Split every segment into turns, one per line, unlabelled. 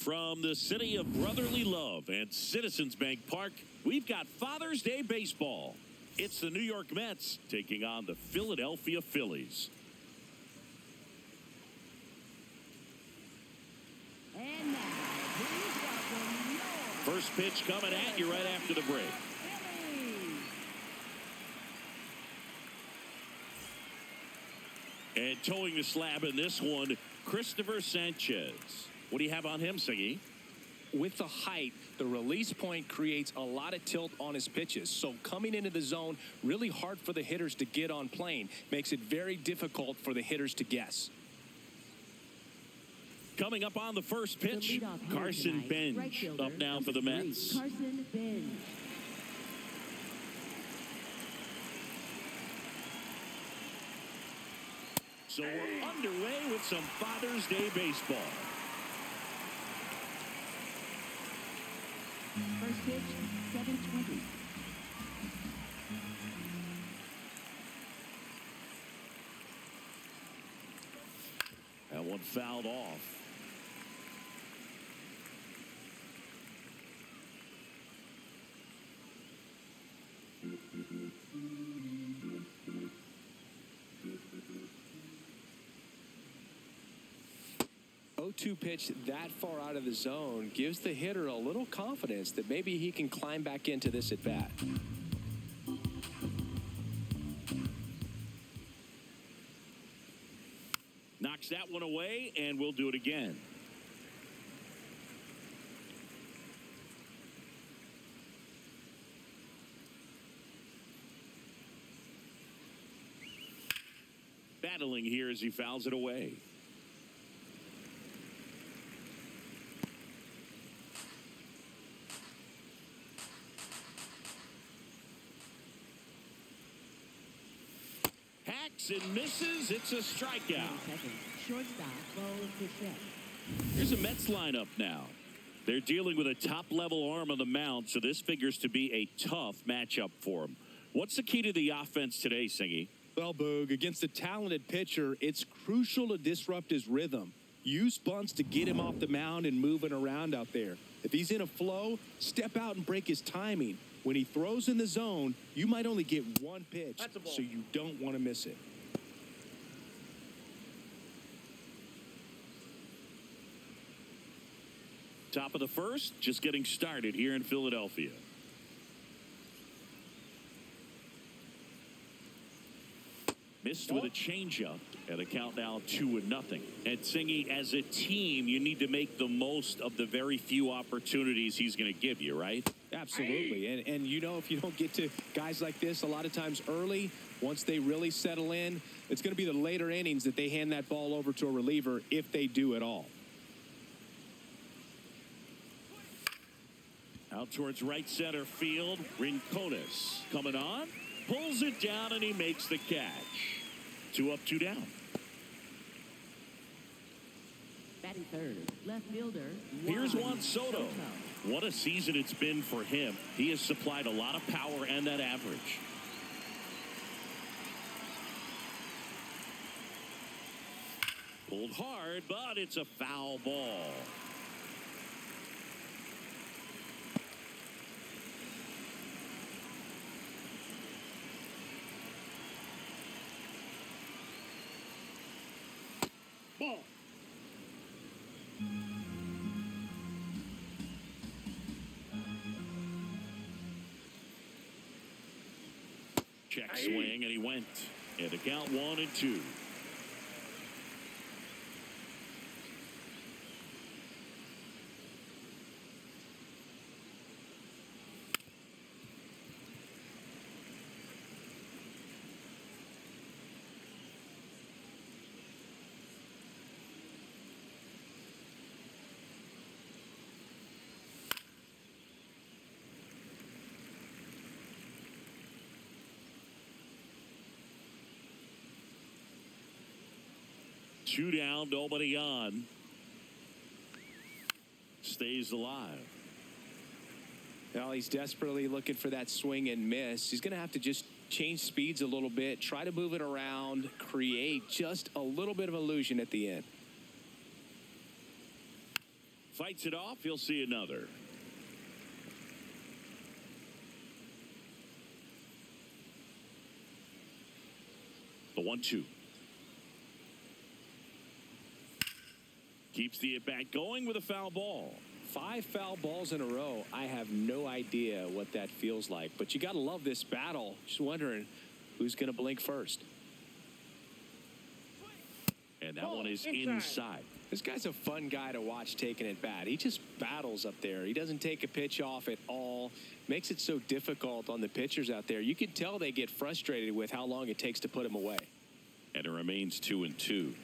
From the city of brotherly love and Citizens Bank Park, we've got Father's Day baseball. It's the New York Mets taking on the Philadelphia Phillies.
And now, please welcome your
first pitch coming at you right after the break.
Phillies.
And towing the slab in this one, Christopher Sanchez. What do you have on him, Siggy?
With the height, the release point creates a lot of tilt on his pitches. So coming into the zone, really hard for the hitters to get on plane. Makes it very difficult for the hitters to guess.
Coming up on the first pitch, Carson Bench up now for the Mets.
Carson Bench.
So we're underway with some Father's Day baseball.
First pitch, 7:20.
That one fouled off.
O2 pitch that far out of the zone gives the hitter a little confidence that maybe he can climb back into this at bat.
Knocks that one away, and we'll do it again. Battling here as he fouls it away. Hacks and misses. It's a strikeout.
Shortstop, Bo Bichette.
Here's a Mets lineup now. They're dealing with a top-level arm on the mound, so this figures to be a tough matchup for them. What's the key to the offense today, Singy?
Well, Boog, against a talented pitcher, it's crucial to disrupt his rhythm. Use bunts to get him off the mound and moving around out there. If he's in a flow, step out and break his timing. When he throws in the zone, you might only get one pitch, so you don't want to miss it.
Top of the first, just getting started here in Philadelphia. Missed with a changeup, and a count now 2-0. And Singy, as a team, you need to make the most of the very few opportunities he's going to give you, right?
Absolutely. And you know, if you don't get to guys like this a lot of times early, once they really settle in, it's going to be the later innings that they hand that ball over to a reliever, if they do at all.
Out towards right center field, Rincones coming on, pulls it down, and he makes the catch. 2 up, 2 down.
Batting third, left fielder.
Here's Juan Soto. What a season it's been for him. He has supplied a lot of power and that average. Pulled hard, but it's a foul ball. Ball. Check swing, and he went. And a count 1-2. Two down, nobody on. Stays alive.
Well, he's desperately looking for that swing and miss. He's going to have to just change speeds a little bit, try to move it around, create just a little bit of illusion at the end.
Fights it off. He'll see another. The 1-2. Keeps the at-bat going with a foul ball.
5 foul balls in a row. I have no idea what that feels like, but you got to love this battle. Just wondering who's going to blink first.
And that one is inside.
This guy's a fun guy to watch taking at bat. He just battles up there. He doesn't take a pitch off at all. Makes it so difficult on the pitchers out there. You can tell they get frustrated with how long it takes to put him away.
And it remains 2-2.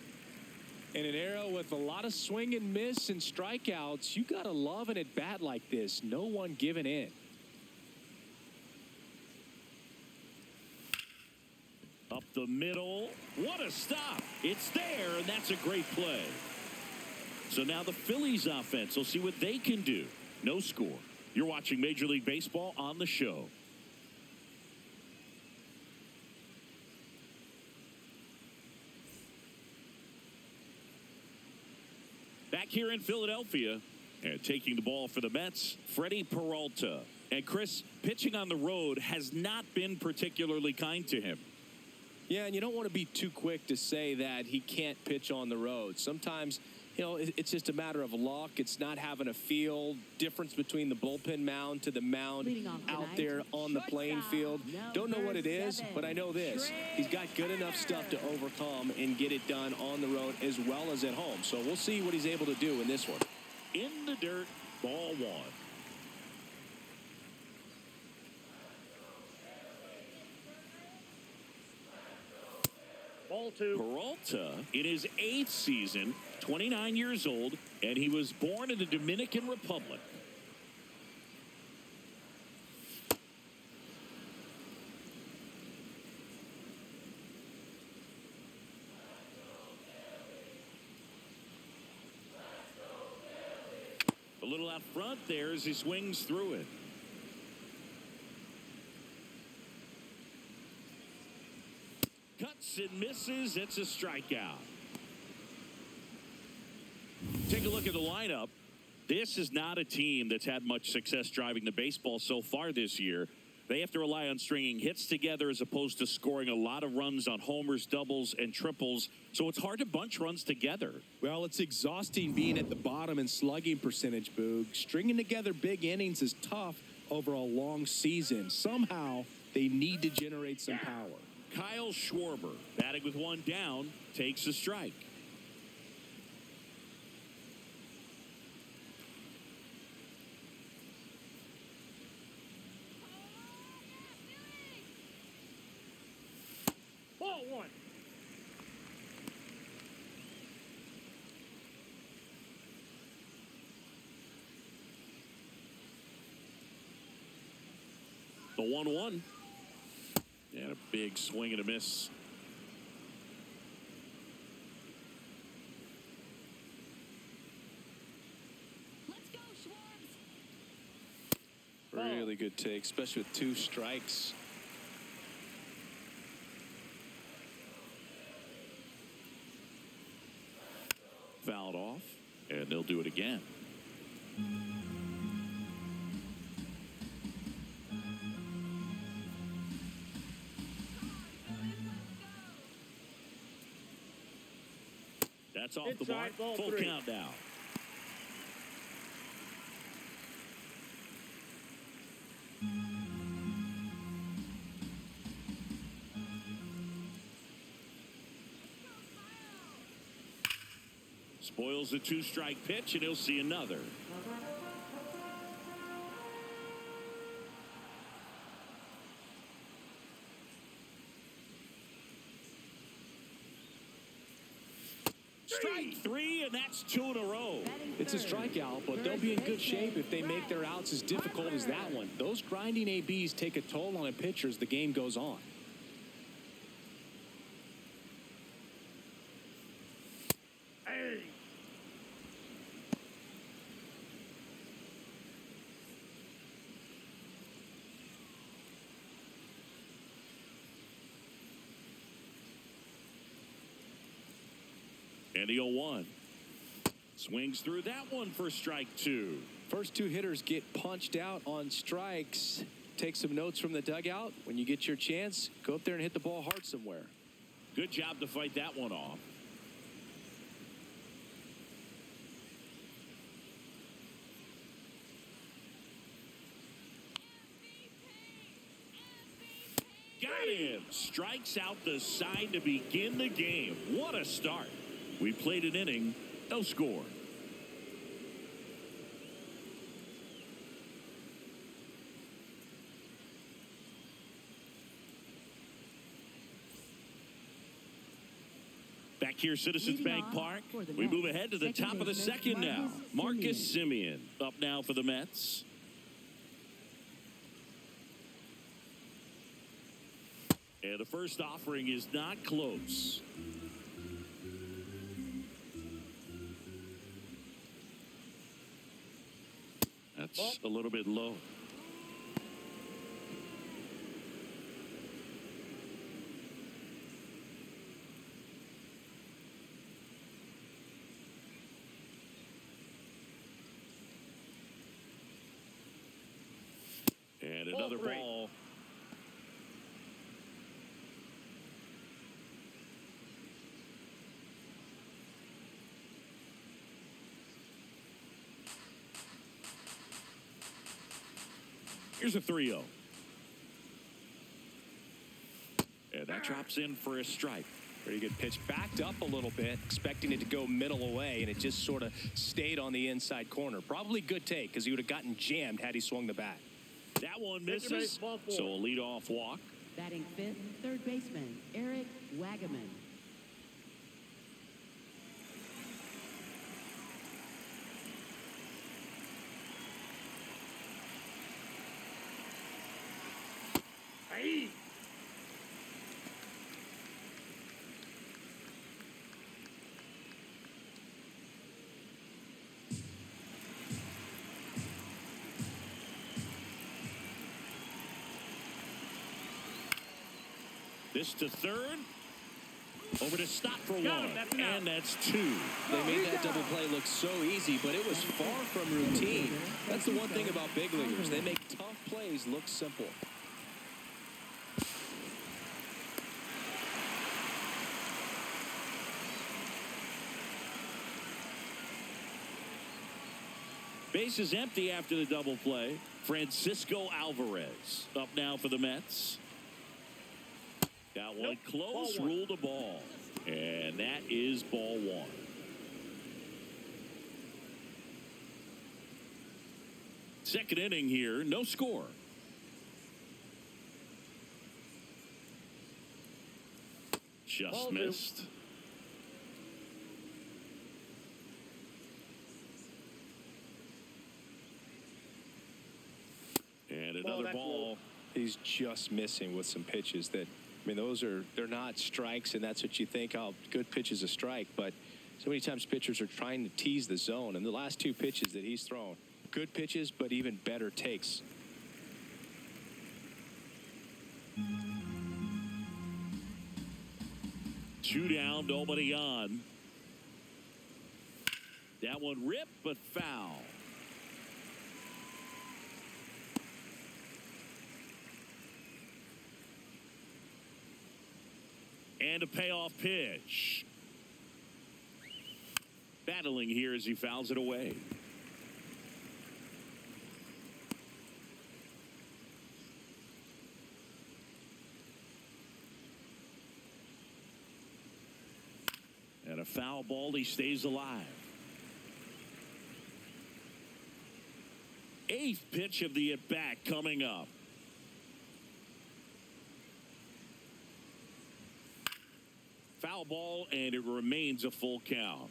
In an era with a lot of swing and miss and strikeouts, you got to love an at bat like this. No one giving in.
Up the middle. What a stop. It's there, and that's a great play. So now the Phillies offense will see what they can do. No score. You're watching Major League Baseball on the show. Back here in Philadelphia, and taking the ball for the Mets, Freddie Peralta. And Chris, pitching on the road has not been particularly kind to him.
Yeah, and you don't want to be too quick to say that he can't pitch on the road. Sometimes, you know, it's just a matter of luck. It's not having a feel. Difference between the bullpen mound to the mound out there on the playing field. Don't know what it is, but I know this. He's got good enough stuff to overcome and get it done on the road as well as at home. So we'll see what he's able to do in this one.
In the dirt, ball 1.
Ball 2.
Peralta in his 8th season, 29 years old, and he was born in the Dominican Republic. A little out front there as he swings through it. Cuts and misses. It's a strikeout. Take a look at the lineup. This is not a team that's had much success driving the baseball so far this year. They have to rely on stringing hits together as opposed to scoring a lot of runs on homers, doubles, and triples. So it's hard to bunch runs together.
Well, it's exhausting being at the bottom in slugging percentage, Boog. Stringing together big innings is tough over a long season. Somehow, they need to generate some power.
Kyle Schwarber, batting with 1 down, takes a strike.
Ball 1.
The 1-1. And a big swing and a miss.
Let's go, Schwartz.
Really good take, especially with 2 strikes.
Fouled off, and they'll do it again. That's off the mark. Full
3.
count now. Spoils the 2-strike pitch, and he'll see another. Strike 3, and that's 2 in a row.
It's a strikeout, but they'll be in good shape if they make their outs as difficult as that one. Those grinding ABs take a toll on a pitcher as the game goes on.
Hey.
And the 0-1. Swings through that one for strike 2.
First 2 hitters get punched out on strikes. Take some notes from the dugout. When you get your chance, go up there and hit the ball hard somewhere.
Good job to fight that one off. Got him. Strikes out the side to begin the game. What a start. We played an inning, no score. Back here, Citizens Bank Park. We move ahead to the top of the second now. Marcus Semien up now for the Mets. And the first offering is not close. That's a little bit low. And another ball. Here's a 3-0. And that drops in for a strike.
Pretty good pitch. Backed up a little bit, expecting it to go middle away, and it just sort of stayed on the inside corner. Probably good take, because he would have gotten jammed had he swung the bat.
That one misses, so a leadoff walk.
Batting fifth, third baseman, Eric Wagaman.
Hey.
This to third. Over to stop for one. And that's 2.
They made that double play look so easy, but it was far from routine. That's the one thing about big leaguers. They make tough plays look simple.
Base is empty after the double play. Francisco Alvarez up now for the Mets. Got one close, ruled a ball. And that is ball 1. Second inning here, no score. Just missed. And another ball.
He's just missing with some pitches that, I mean, they're not strikes, and that's what you think, oh, good pitch is a strike. But so many times pitchers are trying to tease the zone. And the last 2 pitches that he's thrown, good pitches, but even better takes.
Two down, nobody on. That one ripped, but foul. And a payoff pitch. Battling here as he fouls it away. And a foul ball, he stays alive. 8th pitch of the at-bat coming up. Foul ball, and it remains a full count.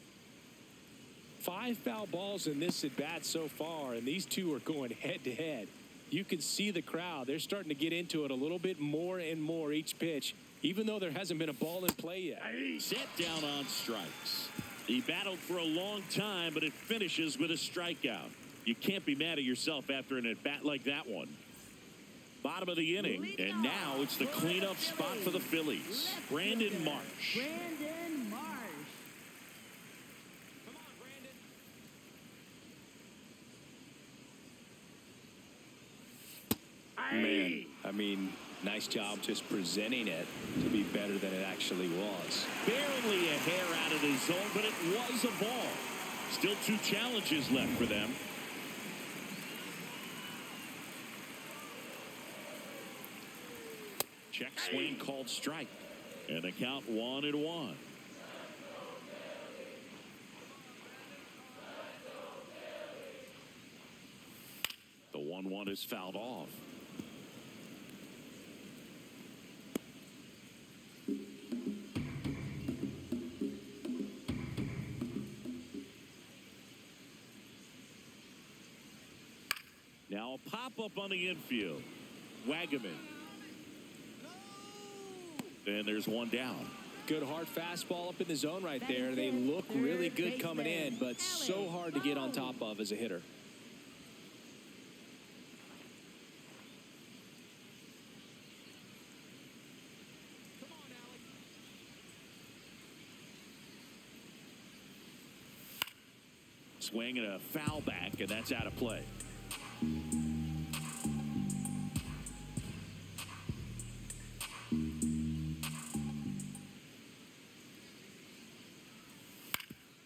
5 foul balls in this at-bat so far, and these 2 are going head-to-head. You can see the crowd. They're starting to get into it a little bit more and more each pitch, even though there hasn't been a ball in play yet.
Set down on strikes. He battled for a long time, but it finishes with a strikeout. You can't be mad at yourself after an at-bat like that one. Bottom of the inning, and now it's the cleanup spot for the Phillies. Brandon Marsh.
Brandon Marsh.
Come on, Brandon. Man, I mean, nice job just presenting it to be better than it actually was.
Barely a hair out of the zone, but it was a ball. Still 2 challenges left for them. Check swing called strike. And the count 1-1. The 1-1 is fouled off. Now a pop-up on the infield. Wagaman. And there's one down.
Good hard fastball up in the zone right there. They look really good coming in, but so hard to get on top of as a hitter.
Swing and a foul back, and that's out of play.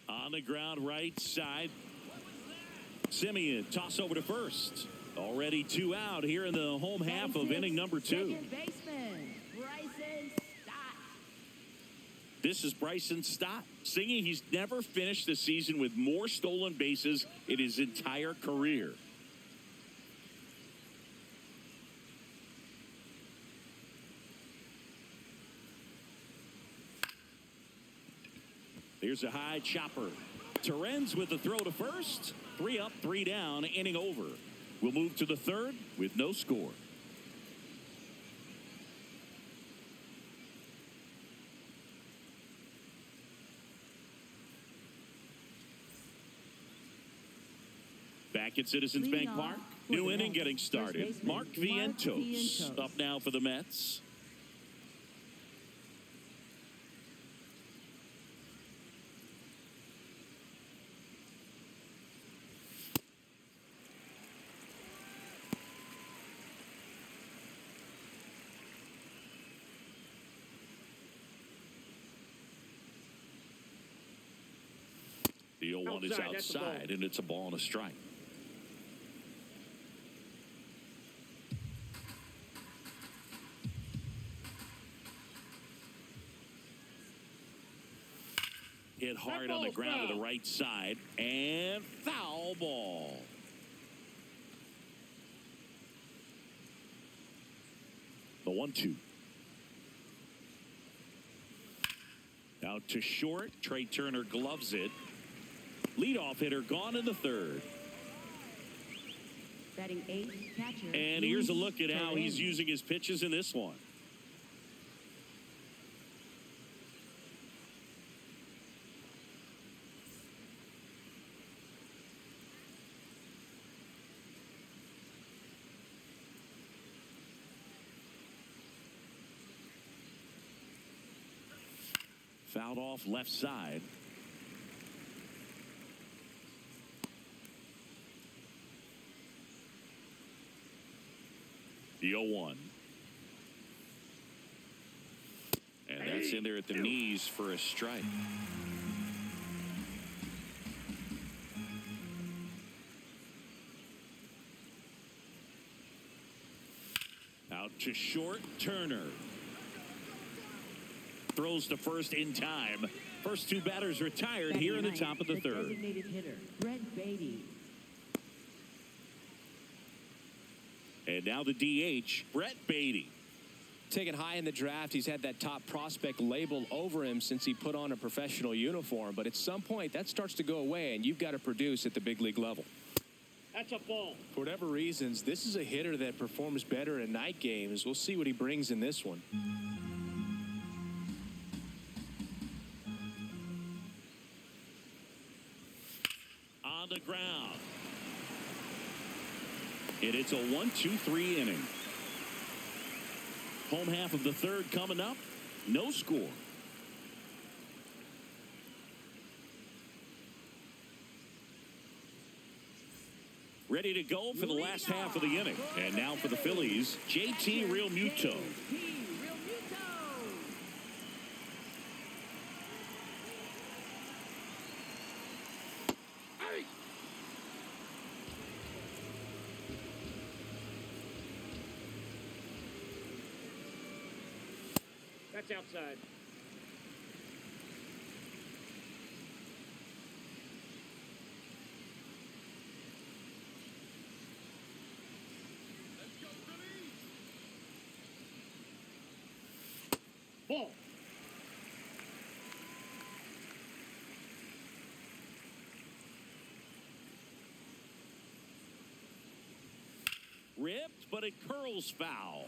On the ground right side. Simeon toss over to first. Already 2 out here in the home half of inning number 2.
Second baseman, Bryson Stott.
This is Bryson Stott singing he's never finished the season with more stolen bases in his entire career. Here's a high chopper. Terrens with the throw to first. 3 up, 3 down, inning over. We'll move to the 3rd with no score. Back at Citizens Bank Park. New inning getting started. Mark Vientos up now for the Mets. The 0-1 is outside, and it's a ball and a strike. Hit hard on the ground to the right side, and foul ball. The 1-2. Out to short. Trey Turner gloves it. Leadoff hitter gone in the 3rd.
Batting 8th, catcher.
And here's a look at how he's using his pitches in this one. Fouled off left side. The 0-1. And that's in there at the knees for a strike. Out to short, Turner. Throws to first in time. First 2 batters retired here in the top of the 3rd.
Designated hitter, Brett Beatty.
And now the DH, Brett Beatty.
Taken high in the draft, he's had that top prospect label over him since he put on a professional uniform. But at some point, that starts to go away, and you've got to produce at the big league level.
That's a ball.
For whatever reasons, this is a hitter that performs better in night games. We'll see what he brings in this one.
On the ground. And it's a 1-2-3 inning. Home half of the 3rd coming up. No score. ready to go for the last half of the inning. And now for the Phillies, JT Realmuto.
That's outside. Ball.
Ripped, but it curls foul.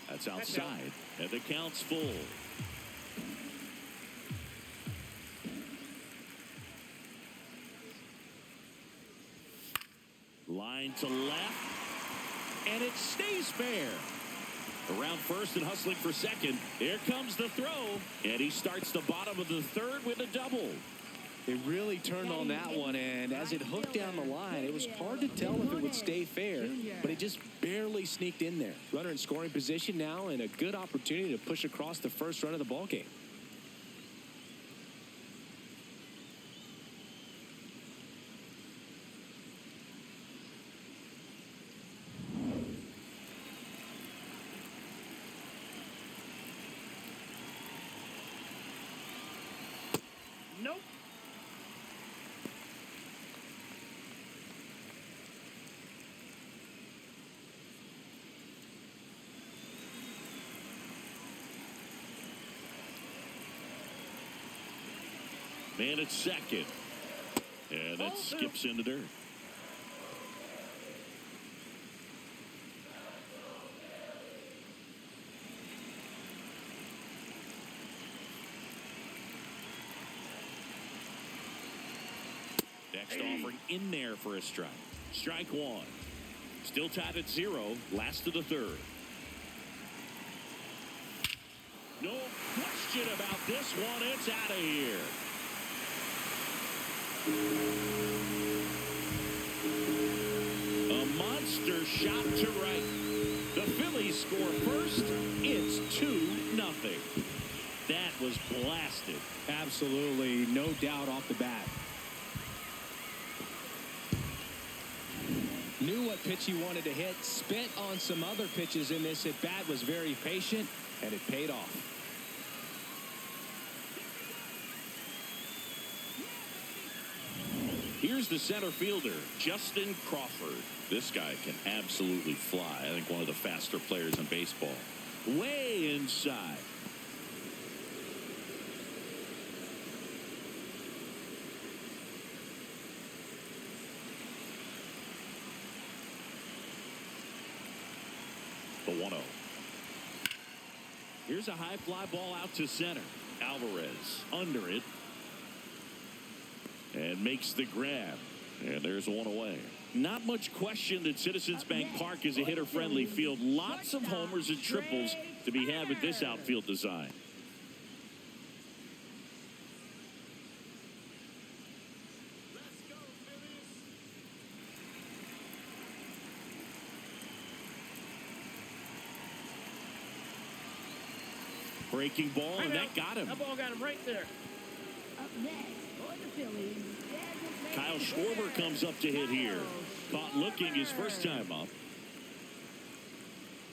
That's outside, and the count's full. Line to left, and it stays fair. Around first and hustling for second. Here comes the throw, and he starts the bottom of the third with a double.
They really turned on that one, and as it hooked down the line, it was hard to tell if it would stay fair, but it just barely sneaked in there. Runner in scoring position now, and a good opportunity to push across the first run of the ballgame.
Nope.
Man at second. And it skips into dirt. Next offering in there for a strike. Strike one. Still tied at 0. Last of the third. No question about this one. It's out of here. A monster shot to right. The Phillies score first. It's 2-0. That was blasted.
Absolutely, no doubt off the bat. Knew what pitch he wanted to hit, spent on some other pitches in this at bat, was very patient, and it paid off.
Here's the center fielder, Justin Crawford. This guy can absolutely fly. I think one of the faster players in baseball. Way inside. The 1-0. Here's a high fly ball out to center. Alvarez under it. And makes the grab. And there's one away. Not much question that Citizens Bank Park is a hitter-friendly field. Lots of homers and triples to be had with this outfield design. Breaking ball, and that got him.
That ball got him right there.
Up next for the Phillies,
Kyle Schwarber comes up to hit here. Caught looking his first time up.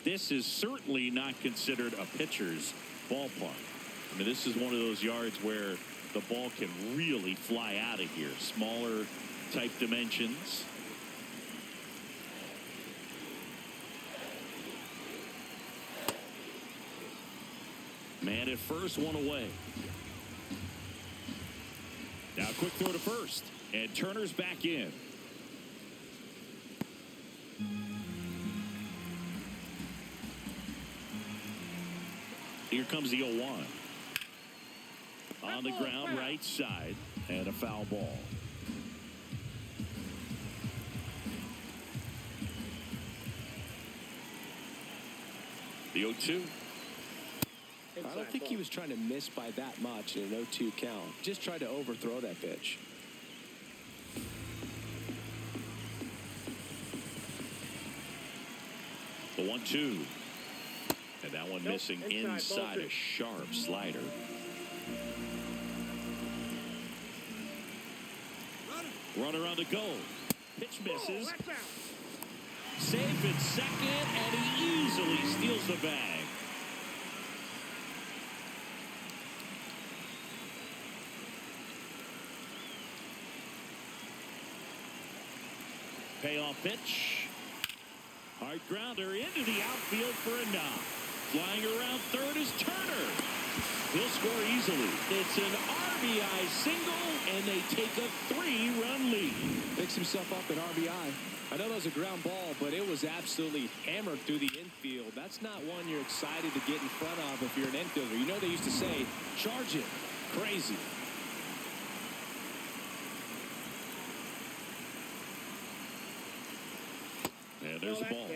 This is certainly not considered a pitcher's ballpark. I mean, this is one of those yards where the ball can really fly out of here. Smaller type dimensions. Man at first, one away. Now quick throw to first. And Turner's back in. Here comes the 0-1. On the ground, right side. And a foul ball. The 0-2.
I don't think he was trying to miss by that much in an 0-2 count. Just tried to overthrow that pitch.
The 1-2. And that one missing inside a sharp slider. Runner on the go. Pitch misses. Safe at second, and he easily steals the bag. Payoff pitch. Hard grounder into the outfield for a knock. Flying around third is Turner. He'll score easily. It's an RBI single, and they take a 3-run lead.
Picks himself up at RBI. I know that was a ground ball, but it was absolutely hammered through the infield. That's not one you're excited to get in front of if you're an infielder. You know they used to say, charge it. Crazy.
And there's the ball.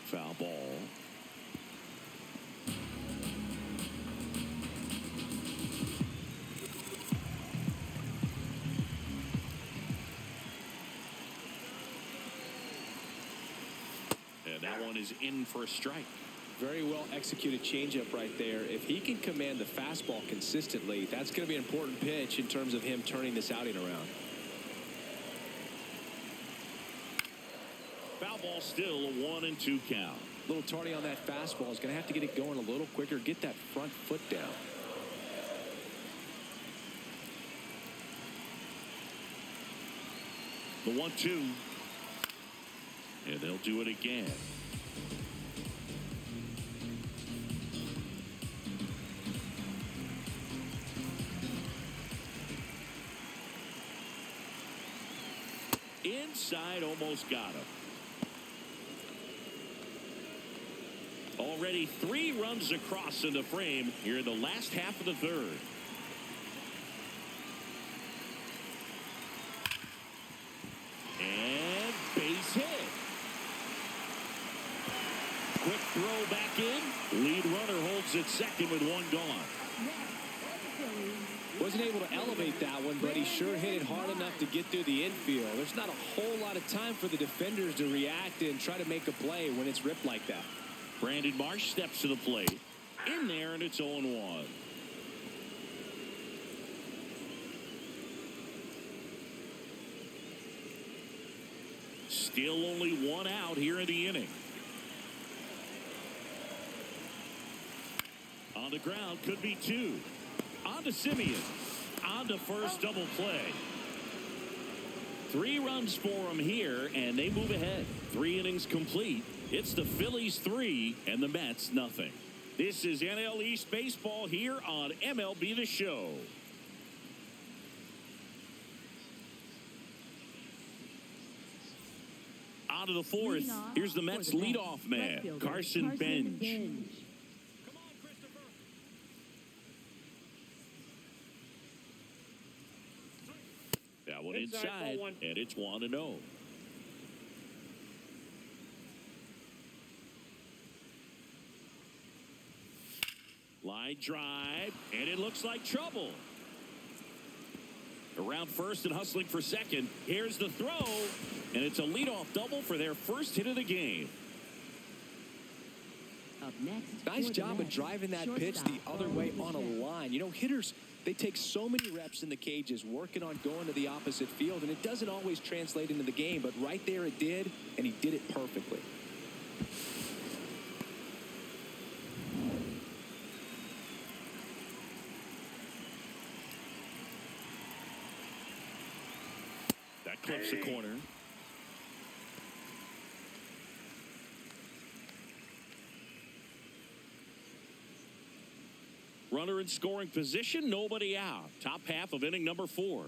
Foul ball. And that one is in for a strike.
Very well executed changeup right there. If he can command the fastball consistently, that's going to be an important pitch in terms of him turning this outing around.
Foul ball, still a 1-2 count.
A little tardy on that fastball. Is going to have to get it going a little quicker. Get that front foot down.
The 1-2. And they'll do it again. Inside, almost got him. Already 3 runs across in the frame here in the last half of the third. And base hit. Quick throw back in. Lead runner holds at second with 1 gone.
Wasn't able to elevate that one, but he sure hit it hard enough to get through the infield. There's not a whole lot of time for the defenders to react and try to make a play when it's ripped like that.
Brandon Marsh steps to the plate. In there, and it's 0-1. Still only 1 out here in the inning. On the ground, could be 2. On to Simeon. On to first, double play. 3 runs for him here, and they move ahead. 3 innings complete. It's the Phillies 3 and the Mets nothing. This is NL East baseball here on MLB The Show. On to the 4th. Here's the Mets leadoff man, Carson Bench. That one inside, and it's 1-0. Line drive, and it looks like trouble. Around first and hustling for second. Here's the throw, and it's a leadoff double for their first hit of the game.
Up next,
nice job of driving that pitch the other way on a line. You know, hitters, they take so many reps in the cages working on going to the opposite field, and it doesn't always translate into the game, but right there it did, and he did it perfectly.
That clips the corner. Runner in scoring position, nobody out. Top half of inning number 4.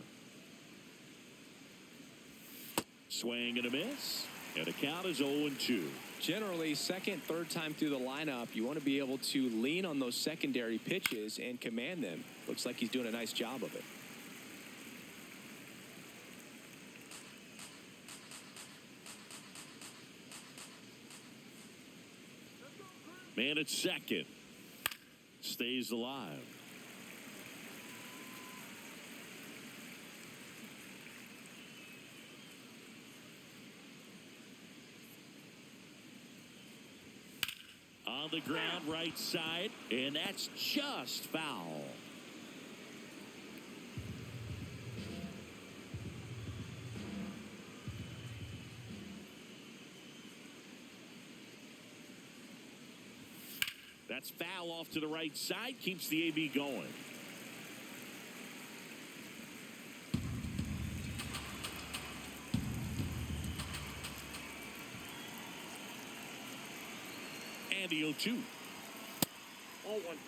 Swing and a miss. And the count is 0-2.
Generally, second, third time through the lineup, you want to be able to lean on those secondary pitches and command them. Looks like he's doing a nice job of it.
Man at second. Stays alive. On the ground, right side, and that's just foul. That's foul off to the right side, keeps the AB going. And the 0-2.
All one.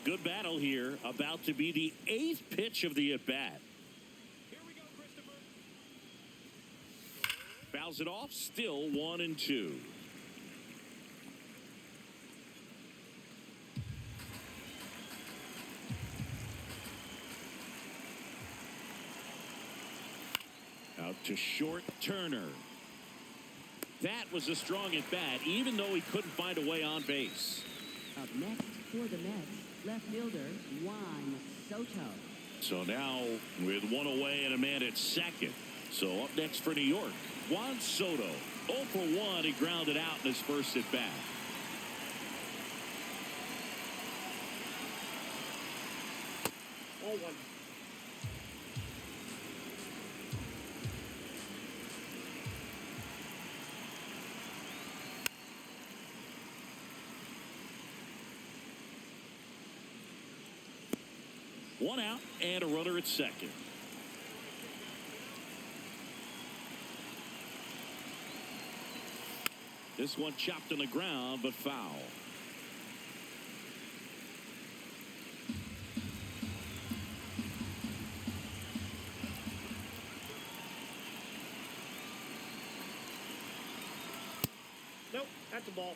Good battle here, about to be the 8th pitch of the at-bat.
Here we go, Christopher.
Fouls it off, still 1-2. Out to short, Turner. That was a strong at bat, even though he couldn't find a way on base.
Up next for the Mets, left fielder Juan Soto.
So now with one away and a man at second. So up next for New York, Juan Soto. 0 for 1, he grounded out in his first at bat.
All one.
One out and a runner at second. This one chopped on the ground, but foul.
Nope, that's a ball.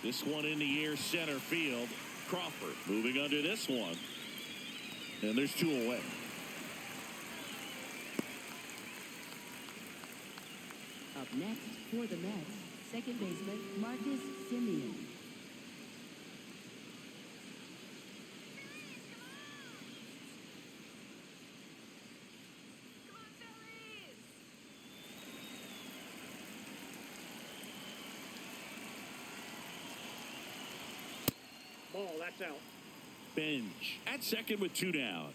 This one in the air, center field. Crawford moving under this one. And there's 2 away.
Up next for the Mets, second baseman Marcus Semien.
Ball, that's out.
Bench at second with 2 down.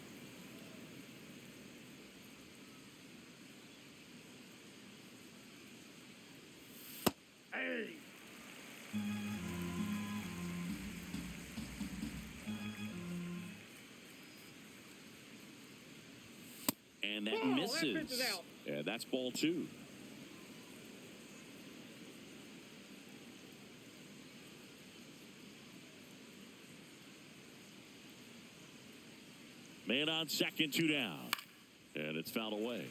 Hey.
And that
Oh, that
misses.
pitch is out.
Yeah, that's ball 2. Man on second, 2 down. And it's fouled away.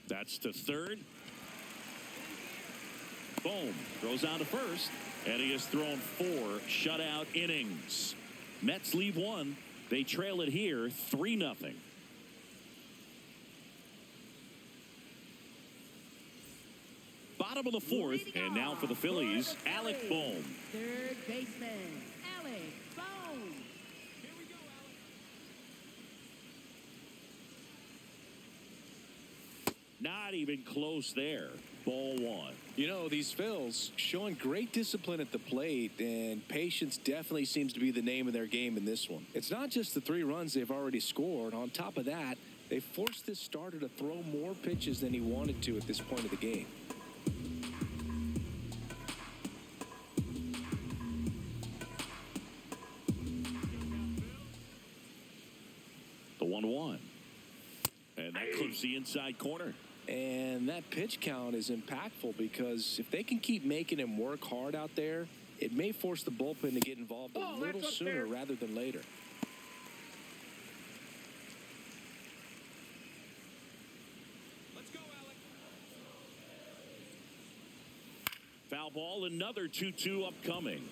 That's to third. Boom. Throws on to first. And he has thrown 4 shutout innings. Mets leave 1. They trail it here 3-0. Bottom of the 4th. And now for the Phillies, Alec Bohm.
Third baseman Alec Bohm.
Not even close there. Ball 1.
You know, these Phils showing great discipline at the plate, and patience definitely seems to be the name of their game in this one. It's not just the 3 runs they've already scored. On top of that, they forced this starter to throw more pitches than he wanted to at this point of the game.
1. And that clips the inside corner.
And that pitch count is impactful because if they can keep making him work hard out there, it may force the bullpen to get involved a little sooner rather than later.
Let's go, Alec.
Foul ball, another 2-2 upcoming.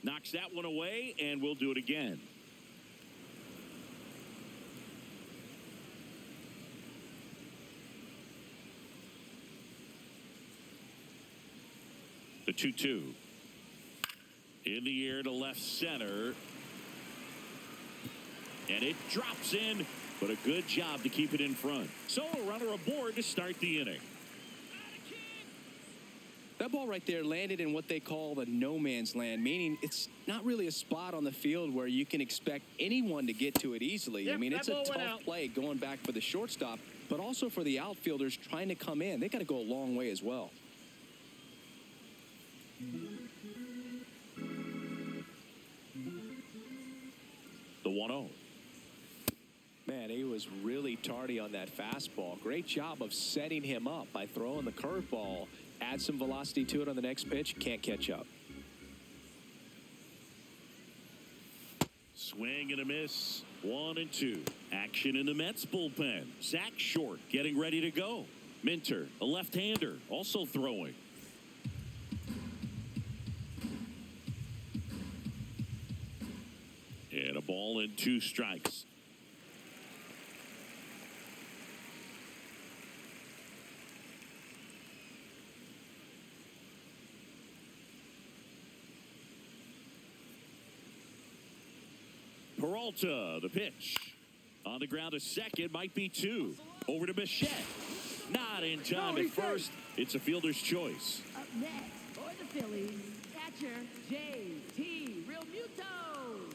Knocks that one away, and we'll do it again. The 2-2. In the air to left center. And it drops in, but a good job to keep it in front. So a runner aboard to start the inning.
That ball right there landed in what they call the no man's land, meaning it's not really a spot on the field where you can expect anyone to get to it easily.
Yep,
I mean, it's a
that ball went
tough
out.
play going back for the shortstop, but also for the outfielders trying to come in. They got to go a long way as well.
The 1-0.
Man, he was really tardy on that fastball. Great job of setting him up by throwing the curveball. Add some velocity to it on the next pitch. Can't catch up.
Swing and a miss. 1-2. Action in the Mets bullpen. Zach Short getting ready to go. Minter, a left-hander, also throwing. And a ball and 2 strikes. Peralta, the pitch. On the ground to second, might be 2. Over to Bichette. Not in time at first. It's a fielder's choice.
Up next for the Phillies, catcher J.T. Realmuto.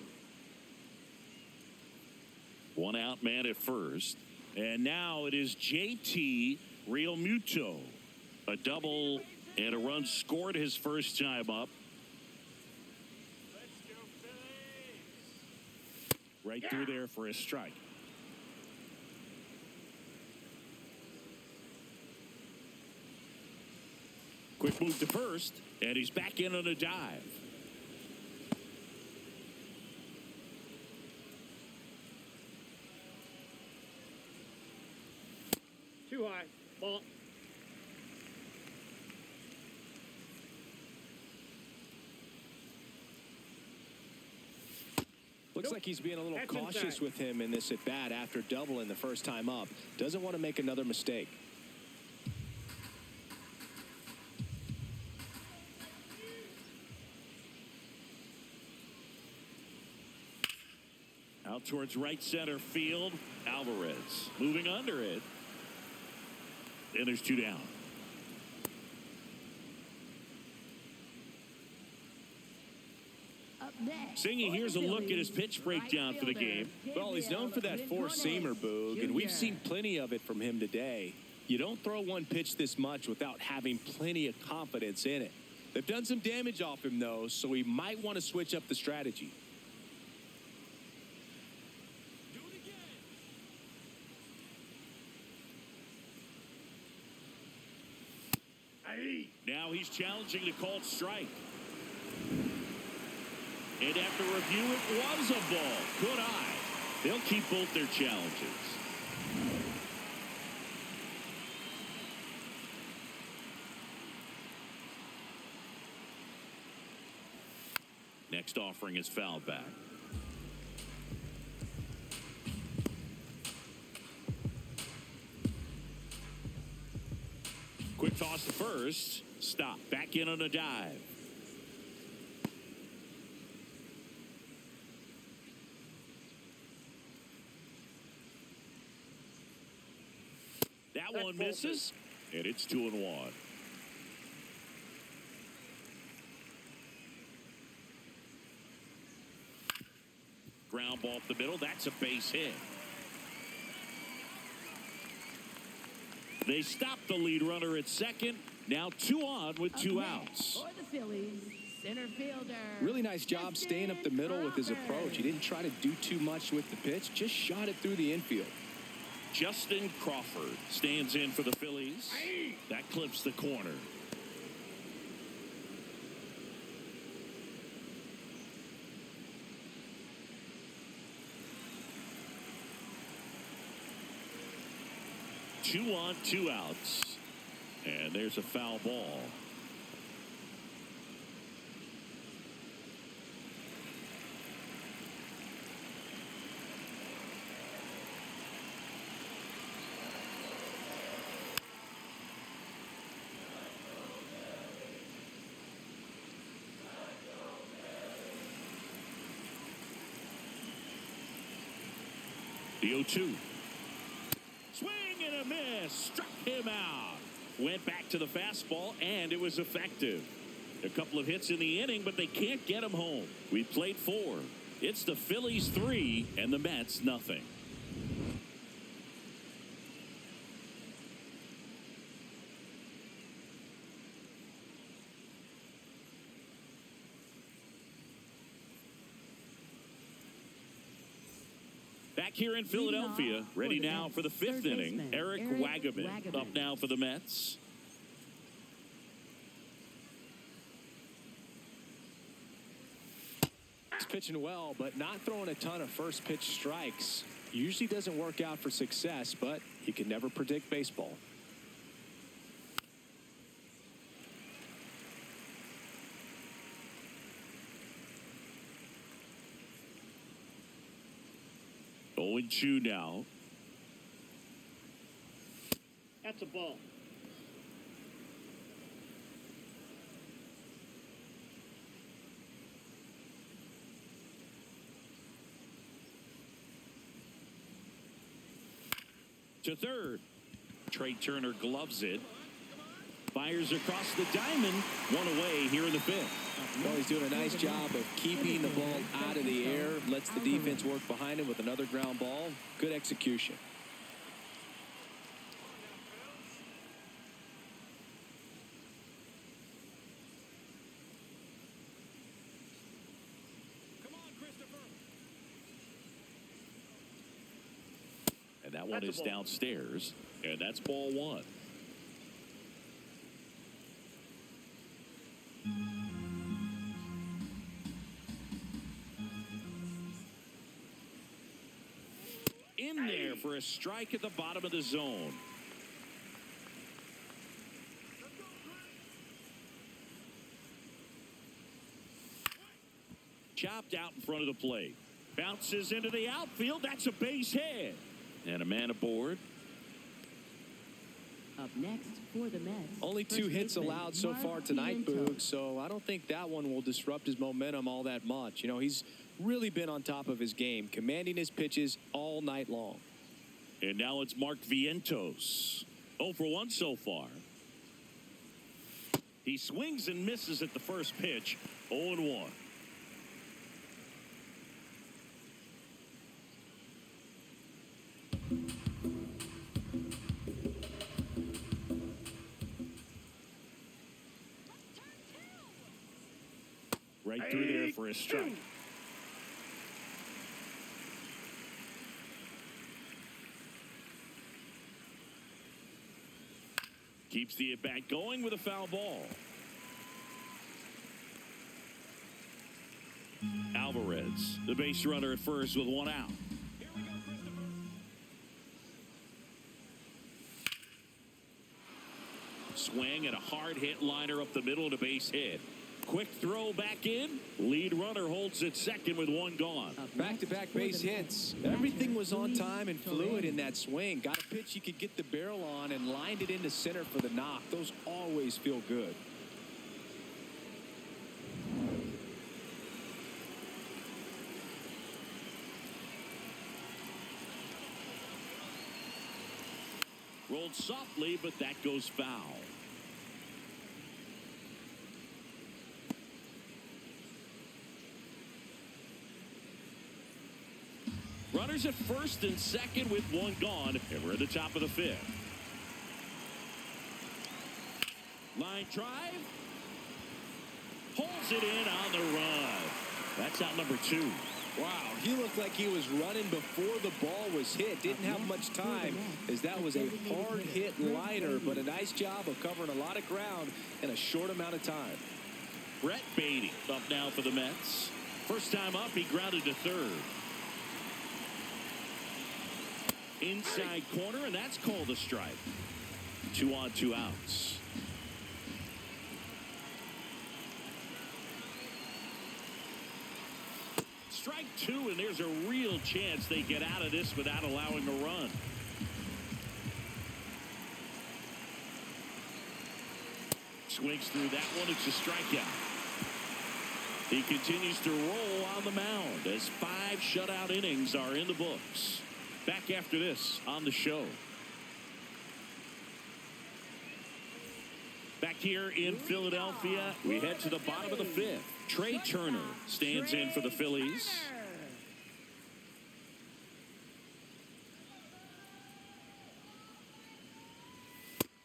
1 out man at first. And now it is J.T. Realmuto. A double and a run scored his first time up.
Let's go, Phillies.
Right through there for a strike. Quick move to first, and he's back in on a dive.
Too high. Ball.
Looks
Nope.
like he's being a little
That's
cautious
inside.
with him in this at-bat after doubling the first time up. Doesn't want to make another mistake.
Out towards right center field. Alvarez moving under it. And there's 2 down.
Up next.
Singy,
for the
here's a look at his
Phillies,
pitch breakdown
right
for the
fielder,
game.
Well, he's known for that four-seamer, Boog, and we've seen plenty of it from him today. You don't throw one pitch this much without having plenty of confidence in it. They've done some damage off him, though, so he might want to switch up the strategy.
Do it again.
Hey.
Now he's challenging the called strike. And after review, it was a ball. Good eye. They'll keep both their challenges. Next offering is fouled back. Quick toss to first. Stop. Back in on a dive. That one misses, and it's 2-1. Ground ball up the middle. That's a base hit. They stopped the lead runner at second. Now 2 on with 2
Up
outs.
next for the Phillies, center fielder.
Really nice job staying up the middle with his approach. He didn't try to do too much with the pitch, just shot it through the infield.
Justin Crawford stands in for the Phillies. That clips the corner. Two on, 2 outs. And there's a foul ball. The 0-2. Swing and a miss. Struck him out. Went back to the fastball, and it was effective. A couple of hits in the inning, but they can't get him home. We played 4. It's the Phillies 3 and the Mets nothing. Back here in Philadelphia, ready now for the 5th inning. Eric Wagaman up now for the Mets.
He's pitching well, but not throwing a ton of first pitch strikes. Usually doesn't work out for success, but you can never predict baseball.
Owen Chu now.
That's a ball.
To third. Trey Turner gloves it. Fires across the diamond. 1 away here in the 5th.
Well, he's doing a nice job of keeping the ball out of the air. Lets the defense work behind him with another ground ball. Good execution.
Come on, Christopher.
And that one
That's
is
a ball.
downstairs. And that's ball 1. In there for a strike at the bottom of the zone. Chopped out in front of the plate. Bounces into the outfield. That's a base hit. And a man aboard.
Up next for the Mets.
Only 2
first
hits
baseman,
allowed so
Mark
far tonight,
Vientos.
Boog, so I don't think that one will disrupt his momentum all that much. You know, he's really been on top of his game, commanding his pitches all night long.
And now it's Mark Vientos. 0 for 1 so far. He swings and misses at the first pitch. 0-1. Right through there for a strike. Keeps the at-bat going with a foul ball. Alvarez, the base runner at first with 1 out.
Here we go, Christopher.
Swing and a hard hit liner up the middle and a base hit. Quick throw back in. Lead runner holds at second with 1 gone.
Up
Back-to-back
next for
base
the
hits.
Mets,
Everything
catcher
was on
Luis
time and
Torres.
fluid in that swing. Got a pitch he could get the barrel on and lined it into center for the knock. Those always feel good.
Rolled softly, but that goes foul. Runners at first and second with 1 gone, and we're at the top of the 5th. Line drive. Holds it in on the run. That's out number 2.
Wow, he looked like he was running before the ball was hit. Didn't have much time, as that was a hard-hit liner, but a nice job of covering a lot of ground in a short amount of time.
Brett Beatty up now for the Mets. First time up, he grounded to third. Inside corner, and that's called a strike. 2 on, 2 outs. Strike 2, and there's a real chance they get out of this without allowing a run. Swings through that one. It's a strikeout. He continues to roll on the mound as 5 shutout innings are in the books. Back after this on the show. Back here in Philadelphia, we head to the bottom of the 5th. Trey Turner stands in for the Phillies.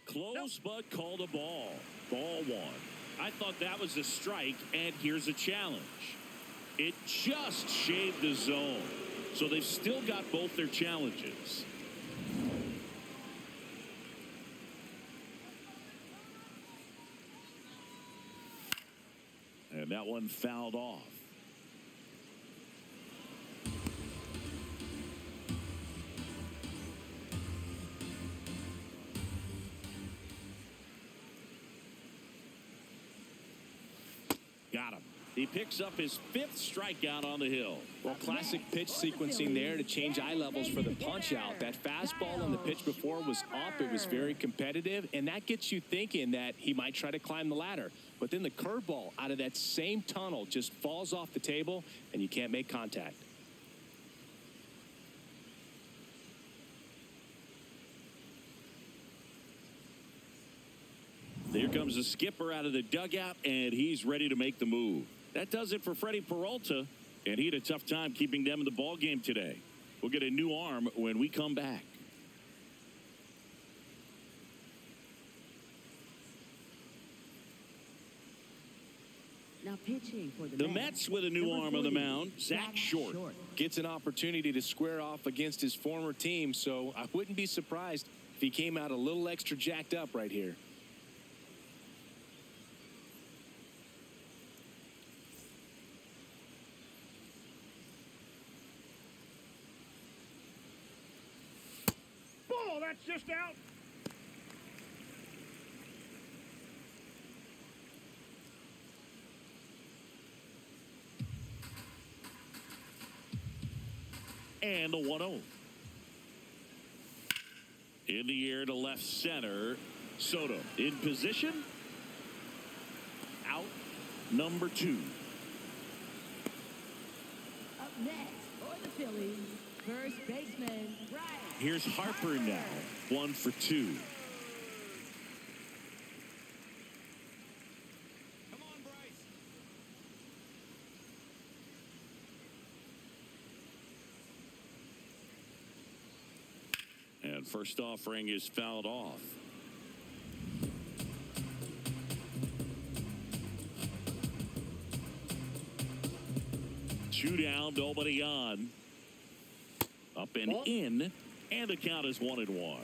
Close, but called a ball. Ball 1. I thought that was a strike, and here's a challenge. It just shaved the zone, so they've still got both their challenges. And that one fouled off. Got him. He picks up his 5th strikeout on the hill.
Well, classic pitch sequencing there to change eye levels for the punch out. That fastball on the pitch before was up. It was very competitive, and that gets you thinking that he might try to climb the ladder. But then the curveball out of that same tunnel just falls off the table, and you can't make contact.
Here comes the skipper out of the dugout, and he's ready to make the move. That does it for Freddie Peralta, and he had a tough time keeping them in the ball game today. We'll get a new arm when we come back.
Now pitching for
The Mets with a new arm on the mound, Zach Short.
Gets an opportunity to square off against his former team, so I wouldn't be surprised if he came out a little extra jacked up right here.
Ball, that's just out.
And the 1-0. In the air to left center. Soto in position. Out number 2.
Up next for the Phillies, first baseman, Bryce.
Here's Harper now. 1 for 2.
Come on, Bryce.
And first offering is fouled off. Two down, nobody on. Up and in, and the count is 1-1.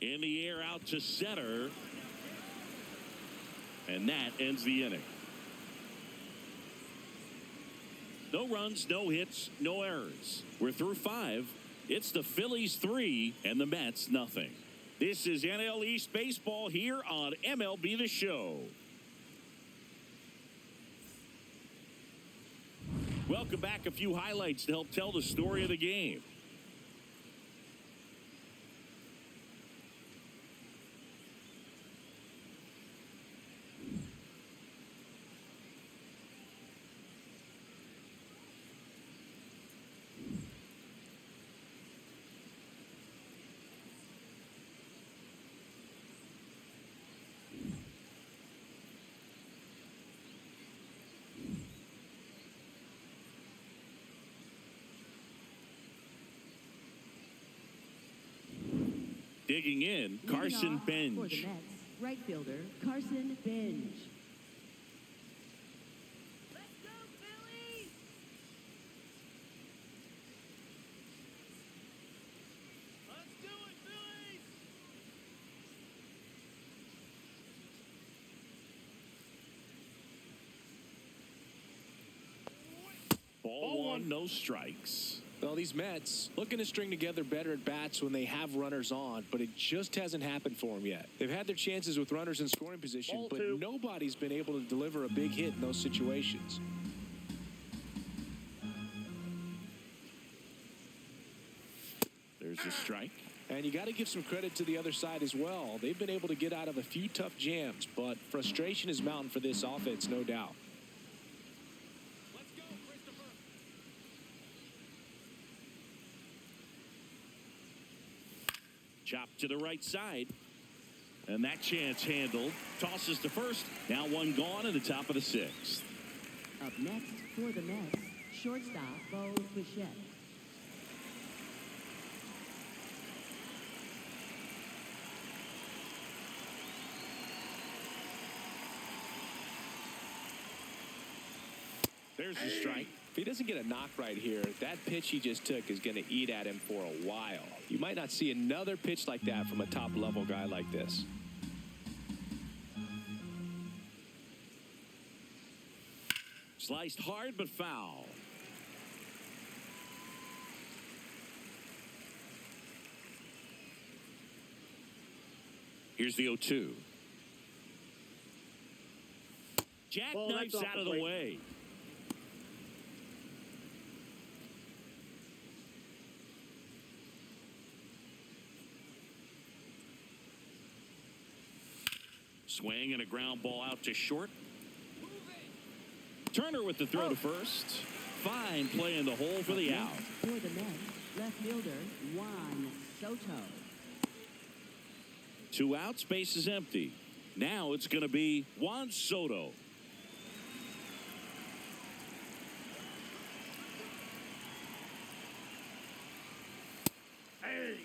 In the air out to center. And that ends the inning. No runs, no hits, no errors. We're through 5. It's the Phillies 3 and the Mets nothing. This is NL East Baseball here on MLB The Show. Welcome back. A few highlights to help tell the story of the game. Digging in,
Leading
Carson
off For the
Benj.
Mets, right fielder Carson Benj. Let's go, Phillies!
Let's do it, Phillies!
Ball one, no strikes.
Well, these Mets looking to string together better at bats when they have runners on, but it just hasn't happened for them yet. They've had their chances with runners in scoring position,
Ball
but
two.
nobody's been able to deliver a big hit in those situations.
There's a strike.
And you got to give some credit to the other side as well. They've been able to get out of a few tough jams, but frustration is mounting for this offense, no doubt.
Let's go, Christopher!
Chopped to the right side. And that chance handled. Tosses to first. Now one gone in the top of the sixth.
Up next for the Mets, shortstop Bo Bichette.
There's a strike.
If he doesn't get a knock right here, that pitch he just took is going to eat at him for a while. You might not see another pitch like that from a top-level guy like this.
Sliced hard but foul. Here's the 0-2. Jackknifes
off
out
the
of the
plate.
way. Swing and a ground ball out to short. Turner with the throw to first. Fine play in the hole for the out.
For the Mets, left fielder Juan Soto.
2 outs, base is empty. Now it's going to be Juan Soto.
Hey!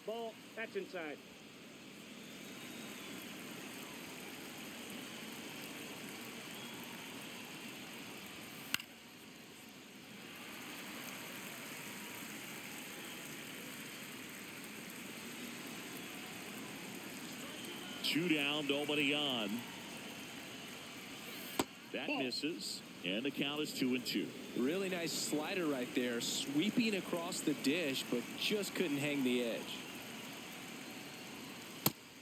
Ball, that's inside.
Two down, nobody on. That misses, and the count is 2-2.
Really nice slider right there, sweeping across the dish, but just couldn't hang the edge.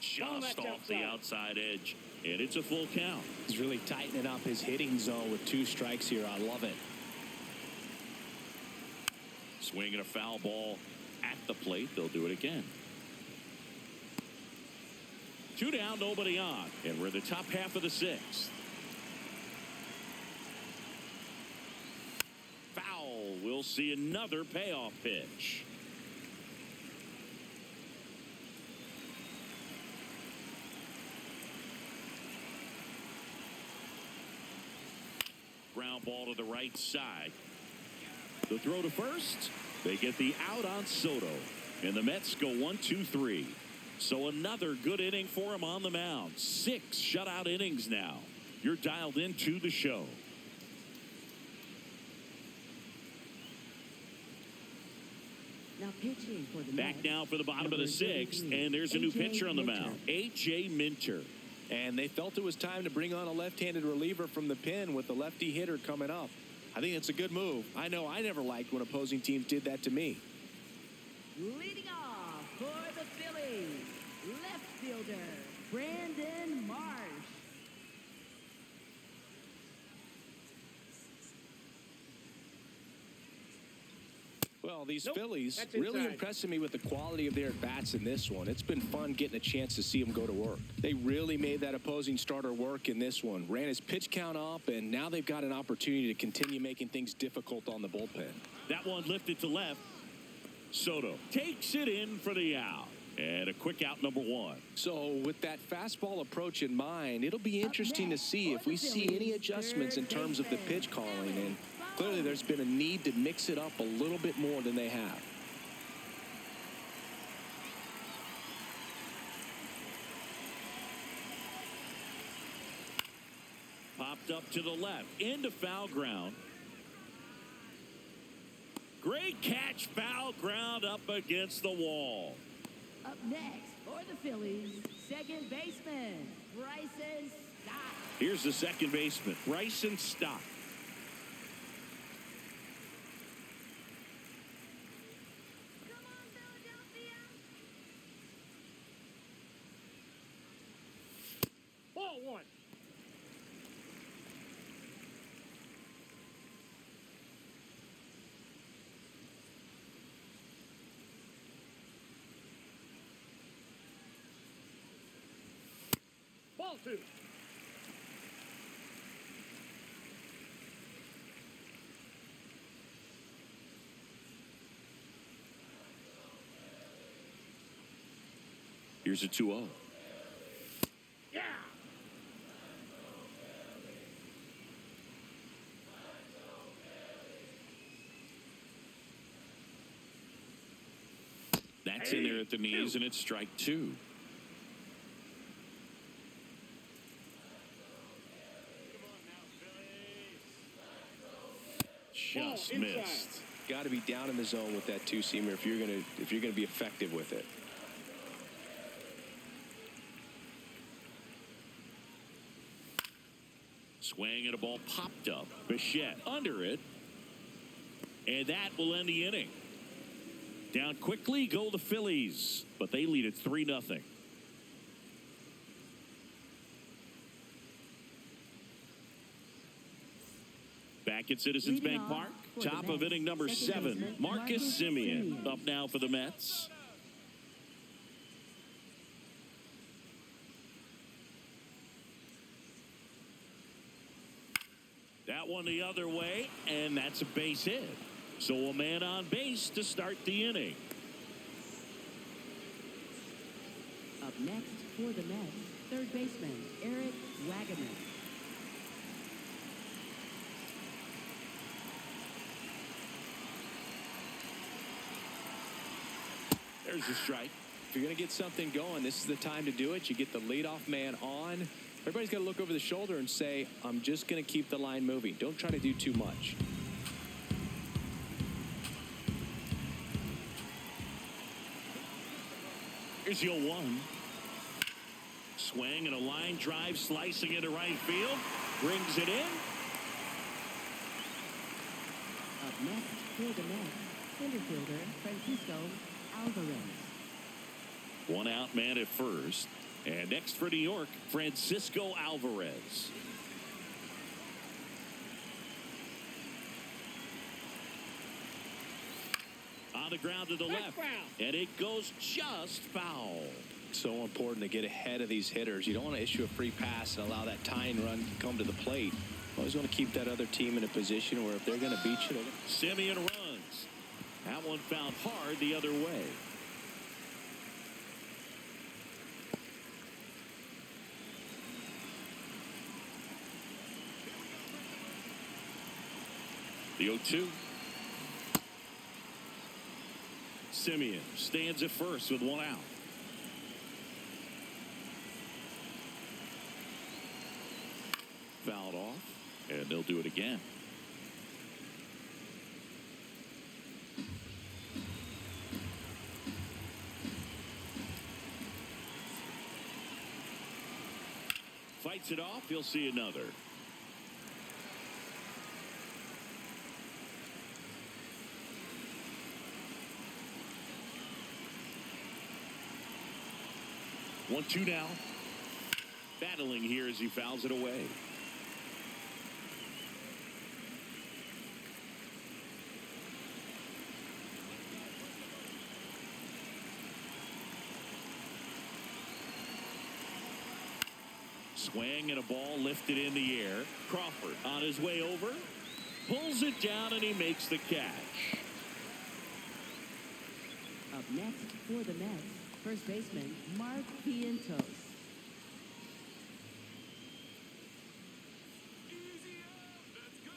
Just off the outside edge, and it's a full count.
He's really tightening up his hitting zone with 2 strikes here. I love it.
Swinging a foul ball at the plate. They'll do it again. 2 down, nobody on, and we're in the top half of the 6th. Foul. We'll see another payoff pitch. Ground ball to the right side. The throw to first. They get the out on Soto. And the Mets go 1-2-3. So another good inning for him on the mound. 6 shutout innings now. You're dialed into the show.
Now pitching for the
Back
Mets,
now for the bottom of the
number
6th.
33,
And there's a new
A.J.
pitcher on the
Minter.
mound. A.J. Minter.
And they felt it was time to bring on a left-handed reliever from the pen with the lefty hitter coming up. I think it's a good move. I know I never liked when opposing teams did that to me.
Leading off for the Phillies, left fielder Brandon Marsh.
Well, these
Nope,
Phillies
that's
really
inside.
impressing me with the quality of their at-bats in this one. It's been fun getting a chance to see them go to work. They really made that opposing starter work in this one. Ran his pitch count up, and now they've got an opportunity to continue making things difficult on the bullpen.
That one lifted to left. Soto takes it in for the out. And a quick out, number 1.
So with that fastball approach in mind, it'll be interesting to see if we see any adjustments in terms of the pitch calling. And clearly there's been a need to mix it up a little bit more than they have.
Popped up to the left, into foul ground. Great catch, foul ground up against the wall.
Up next for the Phillies, second baseman, Bryson Stott.
Here's the second baseman, Bryson Stott.
Come on, Philadelphia.
Ball 1. Ball 2.
Here's a 2-0.
Yeah.
That's in there at the knees, and it's strike 2. Just missed.
Got to be down in the zone with that two-seamer if you're gonna be effective with it.
Swing and a ball popped up. Bichette under it. And that will end the inning. Down quickly go the Phillies, but they lead it 3-0. Back at Citizens
Leading
Bank
off
Park,
for the
top of
Mets,
inning number
second
7,
baseman,
Marcus
Marcus
Semien
Semien.
up now for the Mets. That one the other way, and that's a base hit. So a man on base to start the inning.
Up next for the Mets, third baseman, Eric Wagner.
There's a strike.
If you're going to get something going, this is the time to do it. You get the leadoff man on. Everybody's got to look over the shoulder and say, I'm just going to keep the line moving. Don't try to do too much.
Here's the 0-1. Swing and a line drive slicing into right field. Brings it in.
Up next for the Mets, center fielder, Francisco Alvarez.
One out man at first. And next for New York, Francisco Alvarez. On the ground to the left.
Foul.
And it goes just foul.
So important to get ahead of these hitters. You don't want to issue a free pass and allow that tying run to come to the plate. You always want to keep that other team in a position where if they're going to beat you,
Semien runs. That one found hard the other way. The 0-2. Semien stands at first with one out. Fouled off, and they'll do it again. Fights it off, you'll see another. One, two now. Battling here as he fouls it away. Swing and a ball lifted in the air. Crawford on his way over. Pulls it down and he makes the catch.
Up next for the Mets, First baseman, Mark Vientos.
Easy up. Let's go.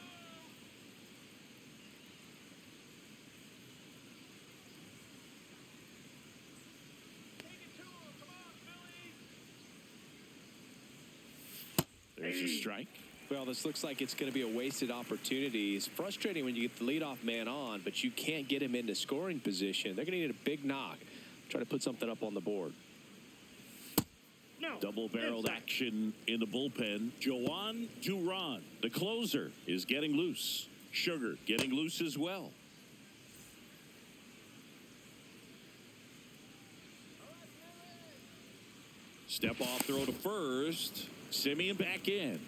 Take it to him. Come on, Phillies.
There's a strike.
Well, this looks like it's going to be a wasted opportunity. It's frustrating when you get the leadoff man on, but you can't get him into scoring position. They're going to need a big knock. Try to put something up on the board.
No.
Double-barreled action in the bullpen. Joan Duran, the closer, is getting loose. Sugar getting loose as well. Step off throw to first. Simeon back in.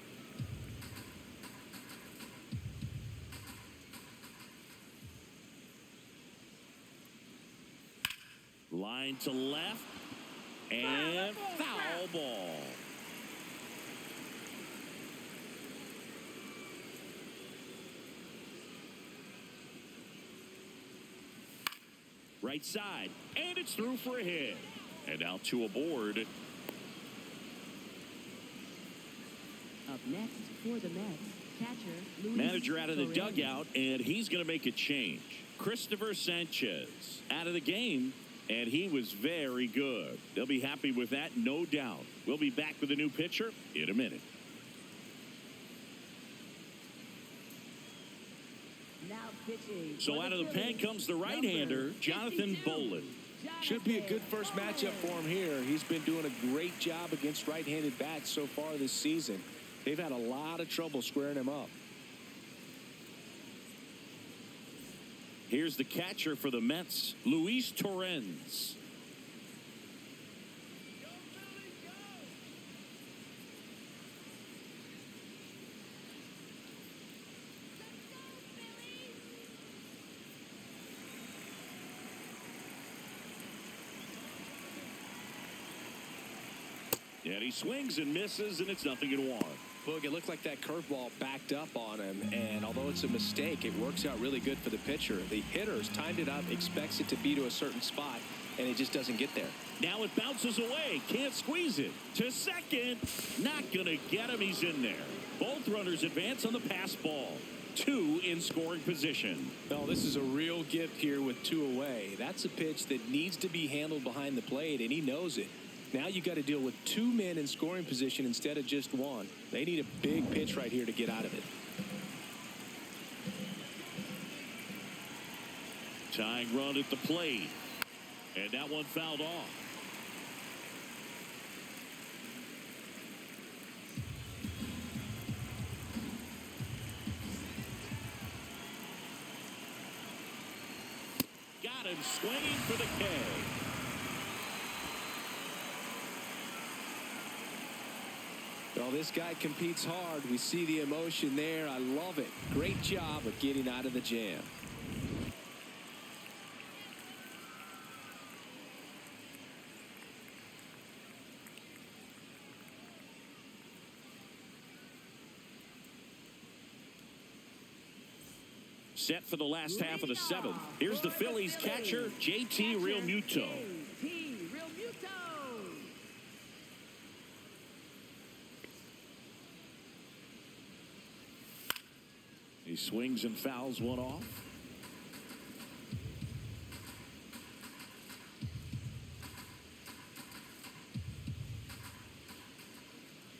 Line to left. And foul ball. Right side. And it's through for a hit. And now two aboard.
Up next for the Mets, catcher Luis
Manager out of the
Torres.
dugout, and he's going to make a change. Christopher Sanchez out of the game, and he was very good. They'll be happy with that, no doubt. We'll be back with a new pitcher in a minute.
Now pitching.
So
for
out of the pen
Phillies,
comes the right-hander,
number
Jonathan
52,
Bolin.
Should be a good first matchup for him here. He's been doing a great job against right-handed bats so far this season. They've had a lot of trouble squaring him up.
Here's the catcher for the Mets, Luis Torrens.
Go, Phillies, go.
And he swings and misses, and it's 0-1.
Boog, it looked like that curveball backed up on him, and although it's a mistake, it works out really good for the pitcher. The hitter's timed it up, expects it to be to a certain spot, and it just doesn't get there.
Now it bounces away. Can't squeeze it. To second. Not going to get him. He's in there. Both runners advance on the pass ball. Two in scoring position.
Well, this is a real gift here with two away. That's a pitch that needs to be handled behind the plate, and he knows it. Now you got to deal with two men in scoring position instead of just one. They need a big pitch right here to get out of it.
Tying run at the plate. And that one fouled off. Got him swinging for the K.
Well, this guy competes hard. We see the emotion there. I love it. Great job of getting out of the jam.
Set for the last half of the seventh. Here's the Phillies catcher, JT Realmuto.
JT Realmuto.
He swings and fouls one off.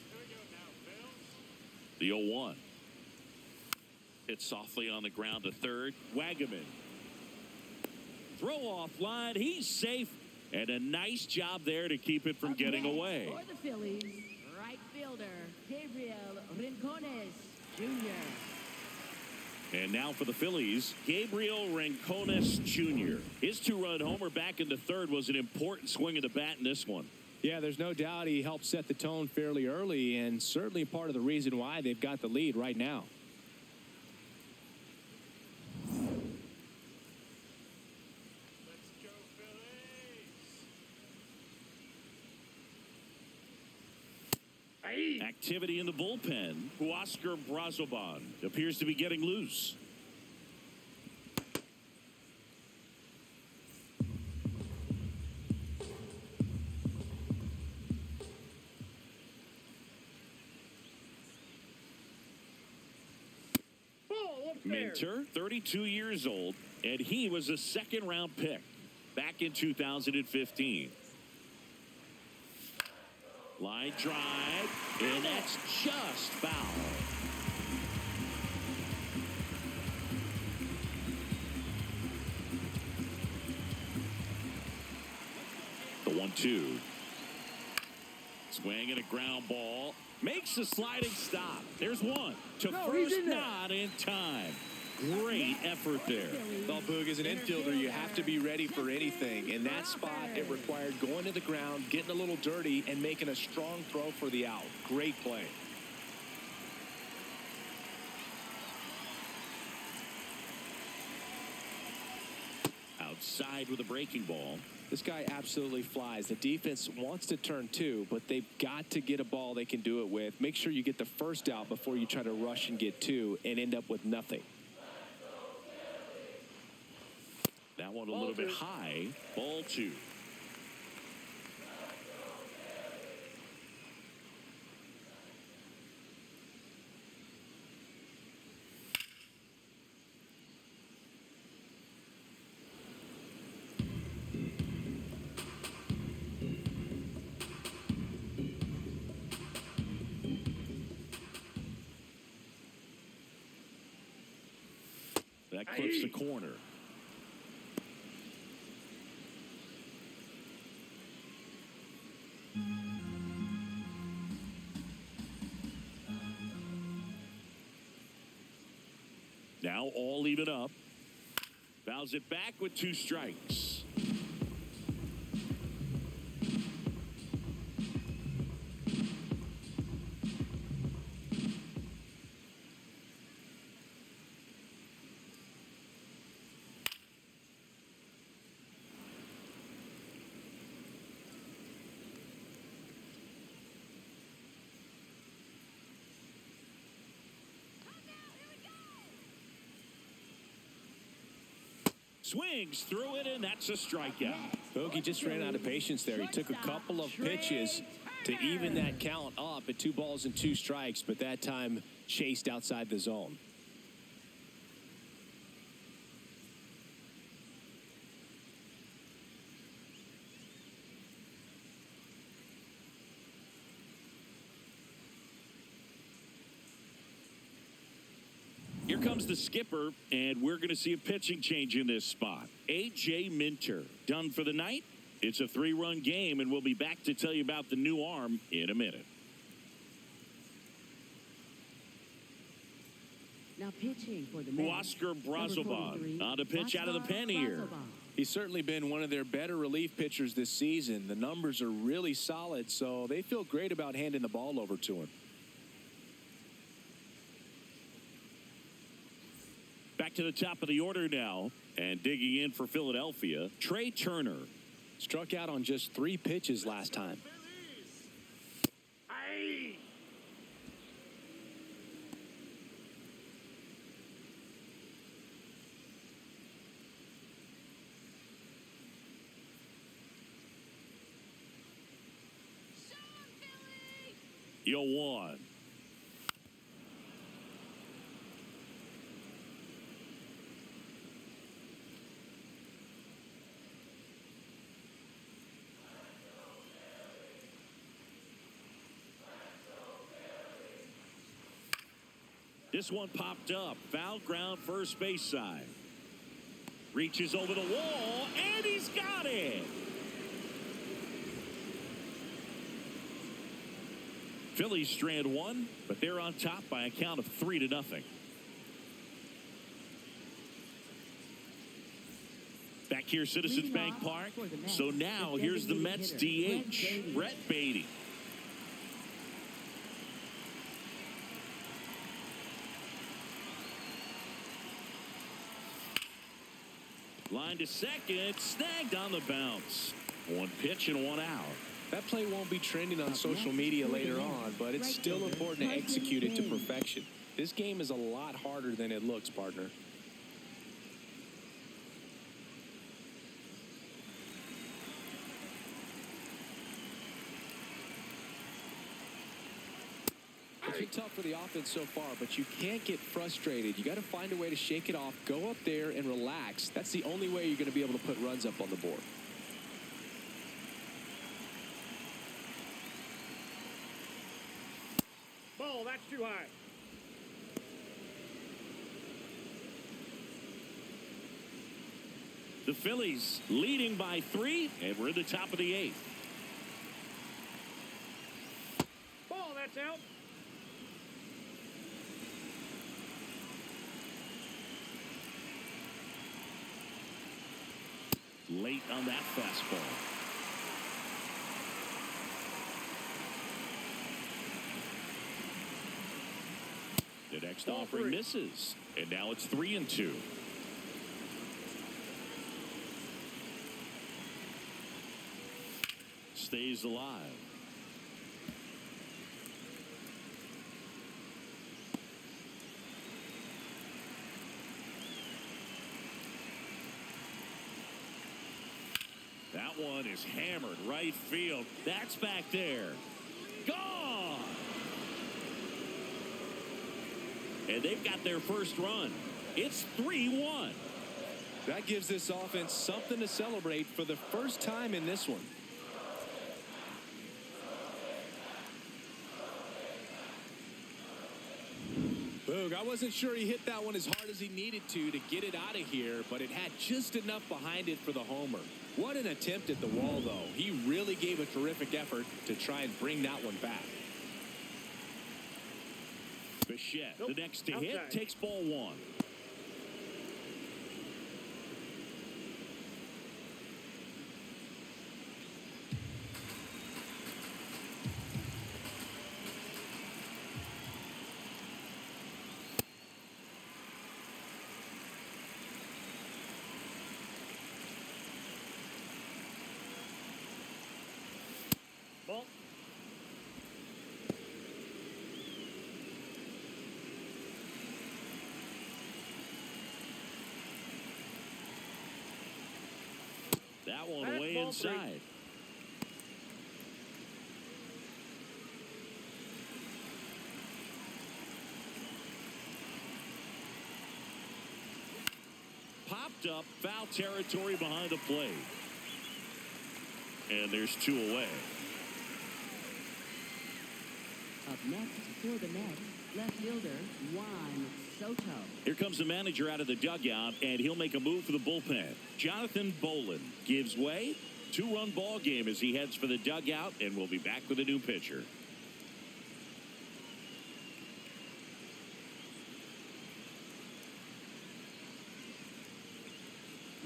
Here we go now, Phils.
The 0-1. Hit softly on the ground to third. Wagaman. Throw off line. He's safe. And a nice job there to keep it from
Up
getting
next
away.
For the Phillies, right fielder Gabriel Rincones Jr.
And now for the Phillies, Gabriel Rincones Jr. His two-run homer back into third was an important swing of the bat in this one.
Yeah, there's no doubt he helped set the tone fairly early, and certainly part of the reason why they've got the lead right now.
Let's go, Phillies.
Activity in the bullpen. Huascar Brazoban appears to be getting loose.
upstairs.
Minter, 32 years old, and he was a second-round pick back in 2015. Line drive, and that's just foul. The 1-2. Swing and a ground ball. Makes a sliding stop. There's one. To first, not in time. Great effort there.
Well, Boog, as an infielder, you have to be ready for anything. In that spot, it required going to the ground, getting a little dirty, and making a strong throw for the out. Great play.
Outside with a breaking ball.
This guy absolutely flies. The defense wants to turn two, but they've got to get a ball they can do it with. Make sure you get the first out before you try to rush and get two and end up with nothing.
That one a little bit high. Ball 2. That clips the corner. Now all even up. Fouls it back with 2 strikes. Swings through it, and that's a strikeout.
Bogey just ran out of patience there. He took a couple of pitches to even that count up at 2 balls and 2 strikes, but that time chased outside the zone.
Here comes the skipper, and we're going to see a pitching change in this spot. A.J. Minter, done for the night. It's a 3-run game, and we'll be back to tell you about the new arm in a minute.
Now pitching for the Mets,
Oscar
number
Brazoban
43,
on to pitch out of the pen here.
Brazoban.
He's certainly been one of their better relief pitchers this season. The numbers are really solid, so they feel great about handing the ball over to him.
Back to the top of the order now, and digging in for Philadelphia, Trey Turner.
Struck out on just 3 pitches last time.
Aye.
Yo, 1. This one popped up. Foul ground, first base side. Reaches over the wall, and he's got it. Phillies strand 1, but they're on top by a count of 3-0. Back here, Citizens Bank Park. So now here's the Mets DH, Brett Beatty. Line to second, snagged on the bounce. 1 pitch and 1 out.
That play won't be trending on social media later on, but it's still important to execute it to perfection. This game is a lot harder than it looks, partner. been tough for the offense so far, but you can't get frustrated. You got to find a way to shake it off, go up there and relax. That's the only way you're going to be able to put runs up on the board.
Ball, that's too high.
The Phillies leading by 3, and we're in the top of the 8th.
Ball, that's out.
Late on that fastball. The next
Ball
offering
3.
misses, and now it's 3-2. Stays alive. That one is hammered right field. That's back there. Gone. And they've got their first run. It's 3-1.
That gives this offense something to celebrate for the first time in this one. Boog, I wasn't sure he hit that one as hard as he needed to get it out of here, but it had just enough behind it for the homer. What an attempt at the wall, though. He really gave a terrific effort to try and bring that one back.
Bichette,
Nope.
the next to
Outside.
hit, takes ball 1.
Ball.
That one
That's
way
ball
inside.
3.
Popped up, foul territory behind the plate. And there's 2 away.
Up next for the Mets, left fielder Juan Soto.
Here comes the manager out of the dugout, and he'll make a move for the bullpen. Jonathan Bolin gives way. 2-run ball game as he heads for the dugout, and we'll be back with a new pitcher.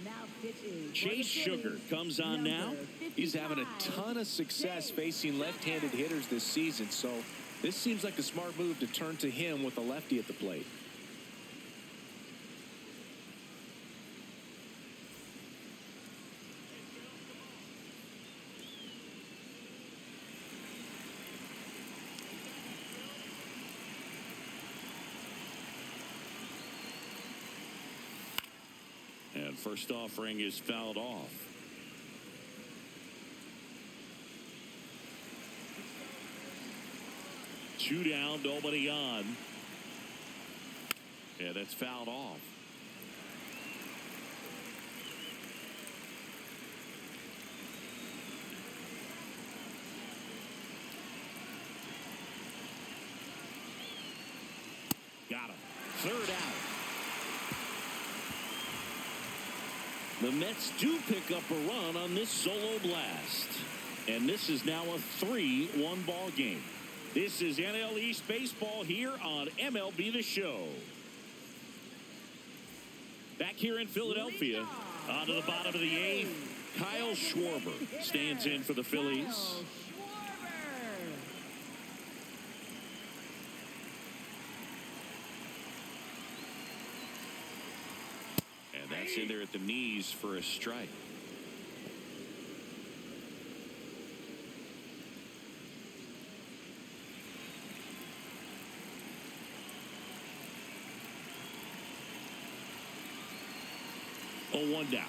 Now pitching. for
Chase
the
Sugar
Phillies,
comes on now.
number
He's having a
55,
ton of success
Chase
facing left-handed
Sugar.
hitters this season, so this seems like a smart move to turn to him with a lefty at the plate.
And first offering is fouled off. Two down, nobody on. Yeah, that's fouled off. Got him. Third out. The Mets do pick up a run on this solo blast. And this is now a 3-1 ball game. This is NL East baseball here on MLB The Show. Back here in Philadelphia, on to the bottom of the 8th, Kyle Schwarber stands in for the Phillies.
Kyle Schwarber.
And that's in there at the knees for a strike. Oh, 1 down.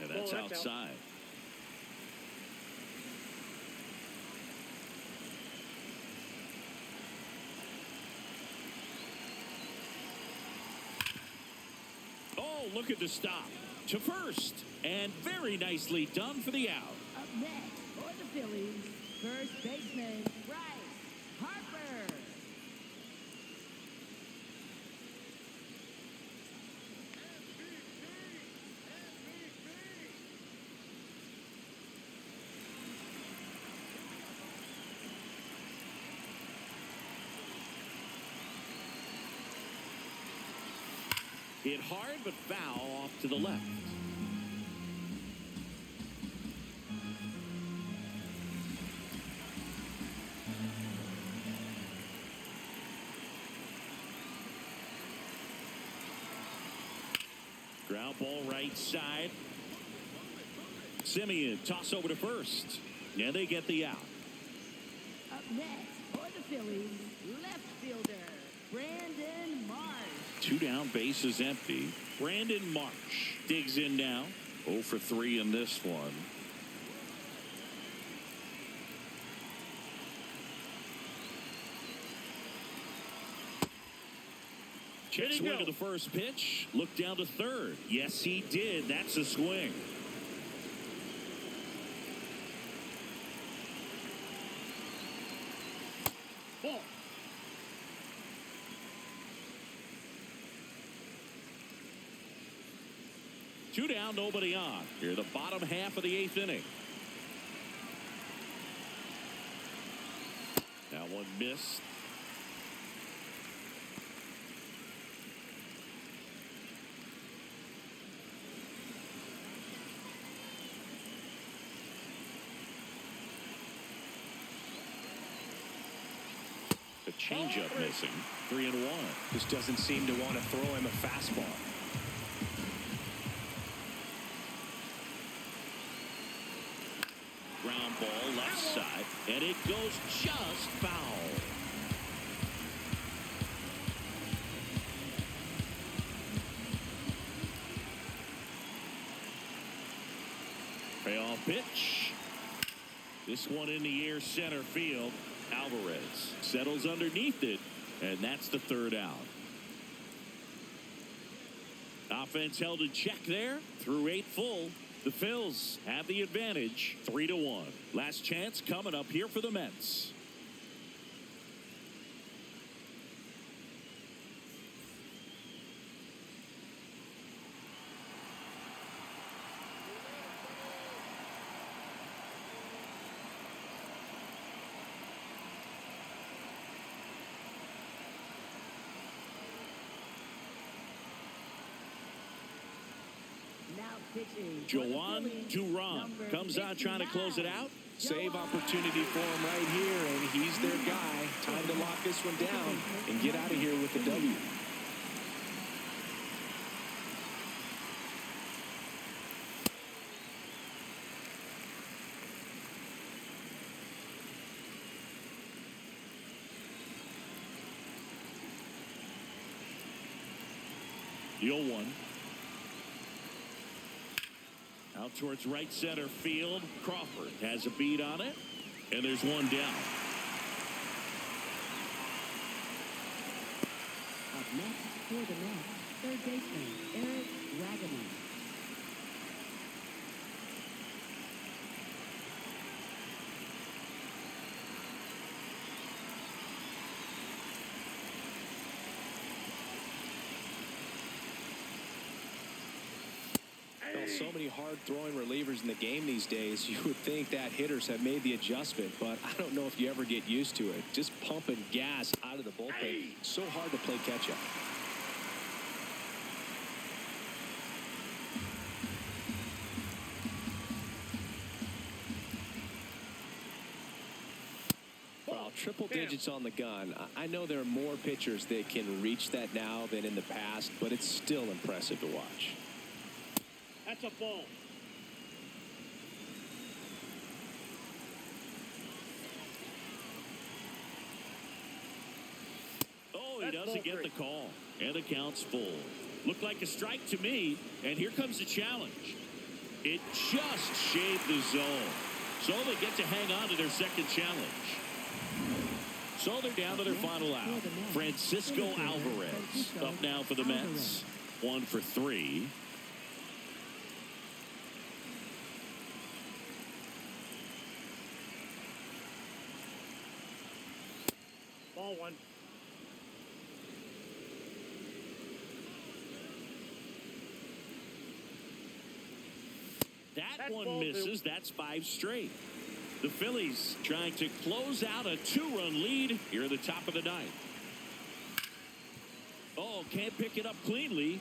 And that's
Ball, that's out.
outside. Oh, look at the stop. To first. And very nicely done for the out.
Up next for the Phillies, first baseman Bryce Harper.
Hit hard but foul off to the left. Ground ball right side. Simeon toss over to first. And they get the out.
Up next for the Phillies, left fielder Brandon Marsh.
2 down, bases empty. Brandon Marsh digs in now. 0 for 3 in this one. Check swing to the first pitch. Look down to third. Yes, he did. That's a swing.
Ball.
Two down, nobody on. Here, the bottom half of the 8th inning. That one missed. The changeup missing. 3-1.
Just doesn't seem to want to throw him a fastball.
Ground ball left side, and it goes just foul. Payoff pitch. This one in the air center field. Alvarez settles underneath it, and that's the 3rd out. Offense held in check there through 8 full. The Phils have the advantage, 3-1. Last chance coming up here for the Mets.
Now pitching.
Joan Duran comes out trying to close it out.
Save opportunity for him right here, and he's their guy. Time to lock this one down and get out of here with the W.
The 0-1. Out towards right center field. Crawford has a beat on it. And there's one down.
Up next for the Mets, third baseman Eric Wagner.
Well, so many hard-throwing relievers in the game these days. You would think that hitters have made the adjustment, but I don't know if you ever get used to it. Just pumping gas out of the bullpen. So hard to play catch-up. Well, triple digits on the gun. I know there are more pitchers that can reach that now than in the past, but it's still impressive to watch.
That's a ball.
Oh, he
That's
doesn't
ball
get
3.
the call. And the count's full. Looked like a strike to me. And here comes the challenge. It just shaved the zone. So they get to hang on to their second challenge. So they're down to their final out. Francisco Alvarez up now for the Mets. 1 for 3.
Ball 1.
That
That's
one
ball 2.
misses. That's 5 straight. The Phillies trying to close out a 2-run lead here at the top of the ninth. Oh, can't pick it up cleanly.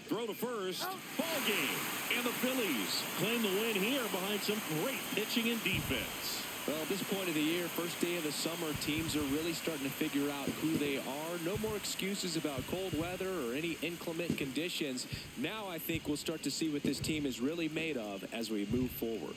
Throw to first. Ball game. And the Phillies claim the win here behind some great pitching and defense.
Well, at this point of the year, first day of the summer, teams are really starting to figure out who they are. No more excuses about cold weather or any inclement conditions. Now I think we'll start to see what this team is really made of as we move forward.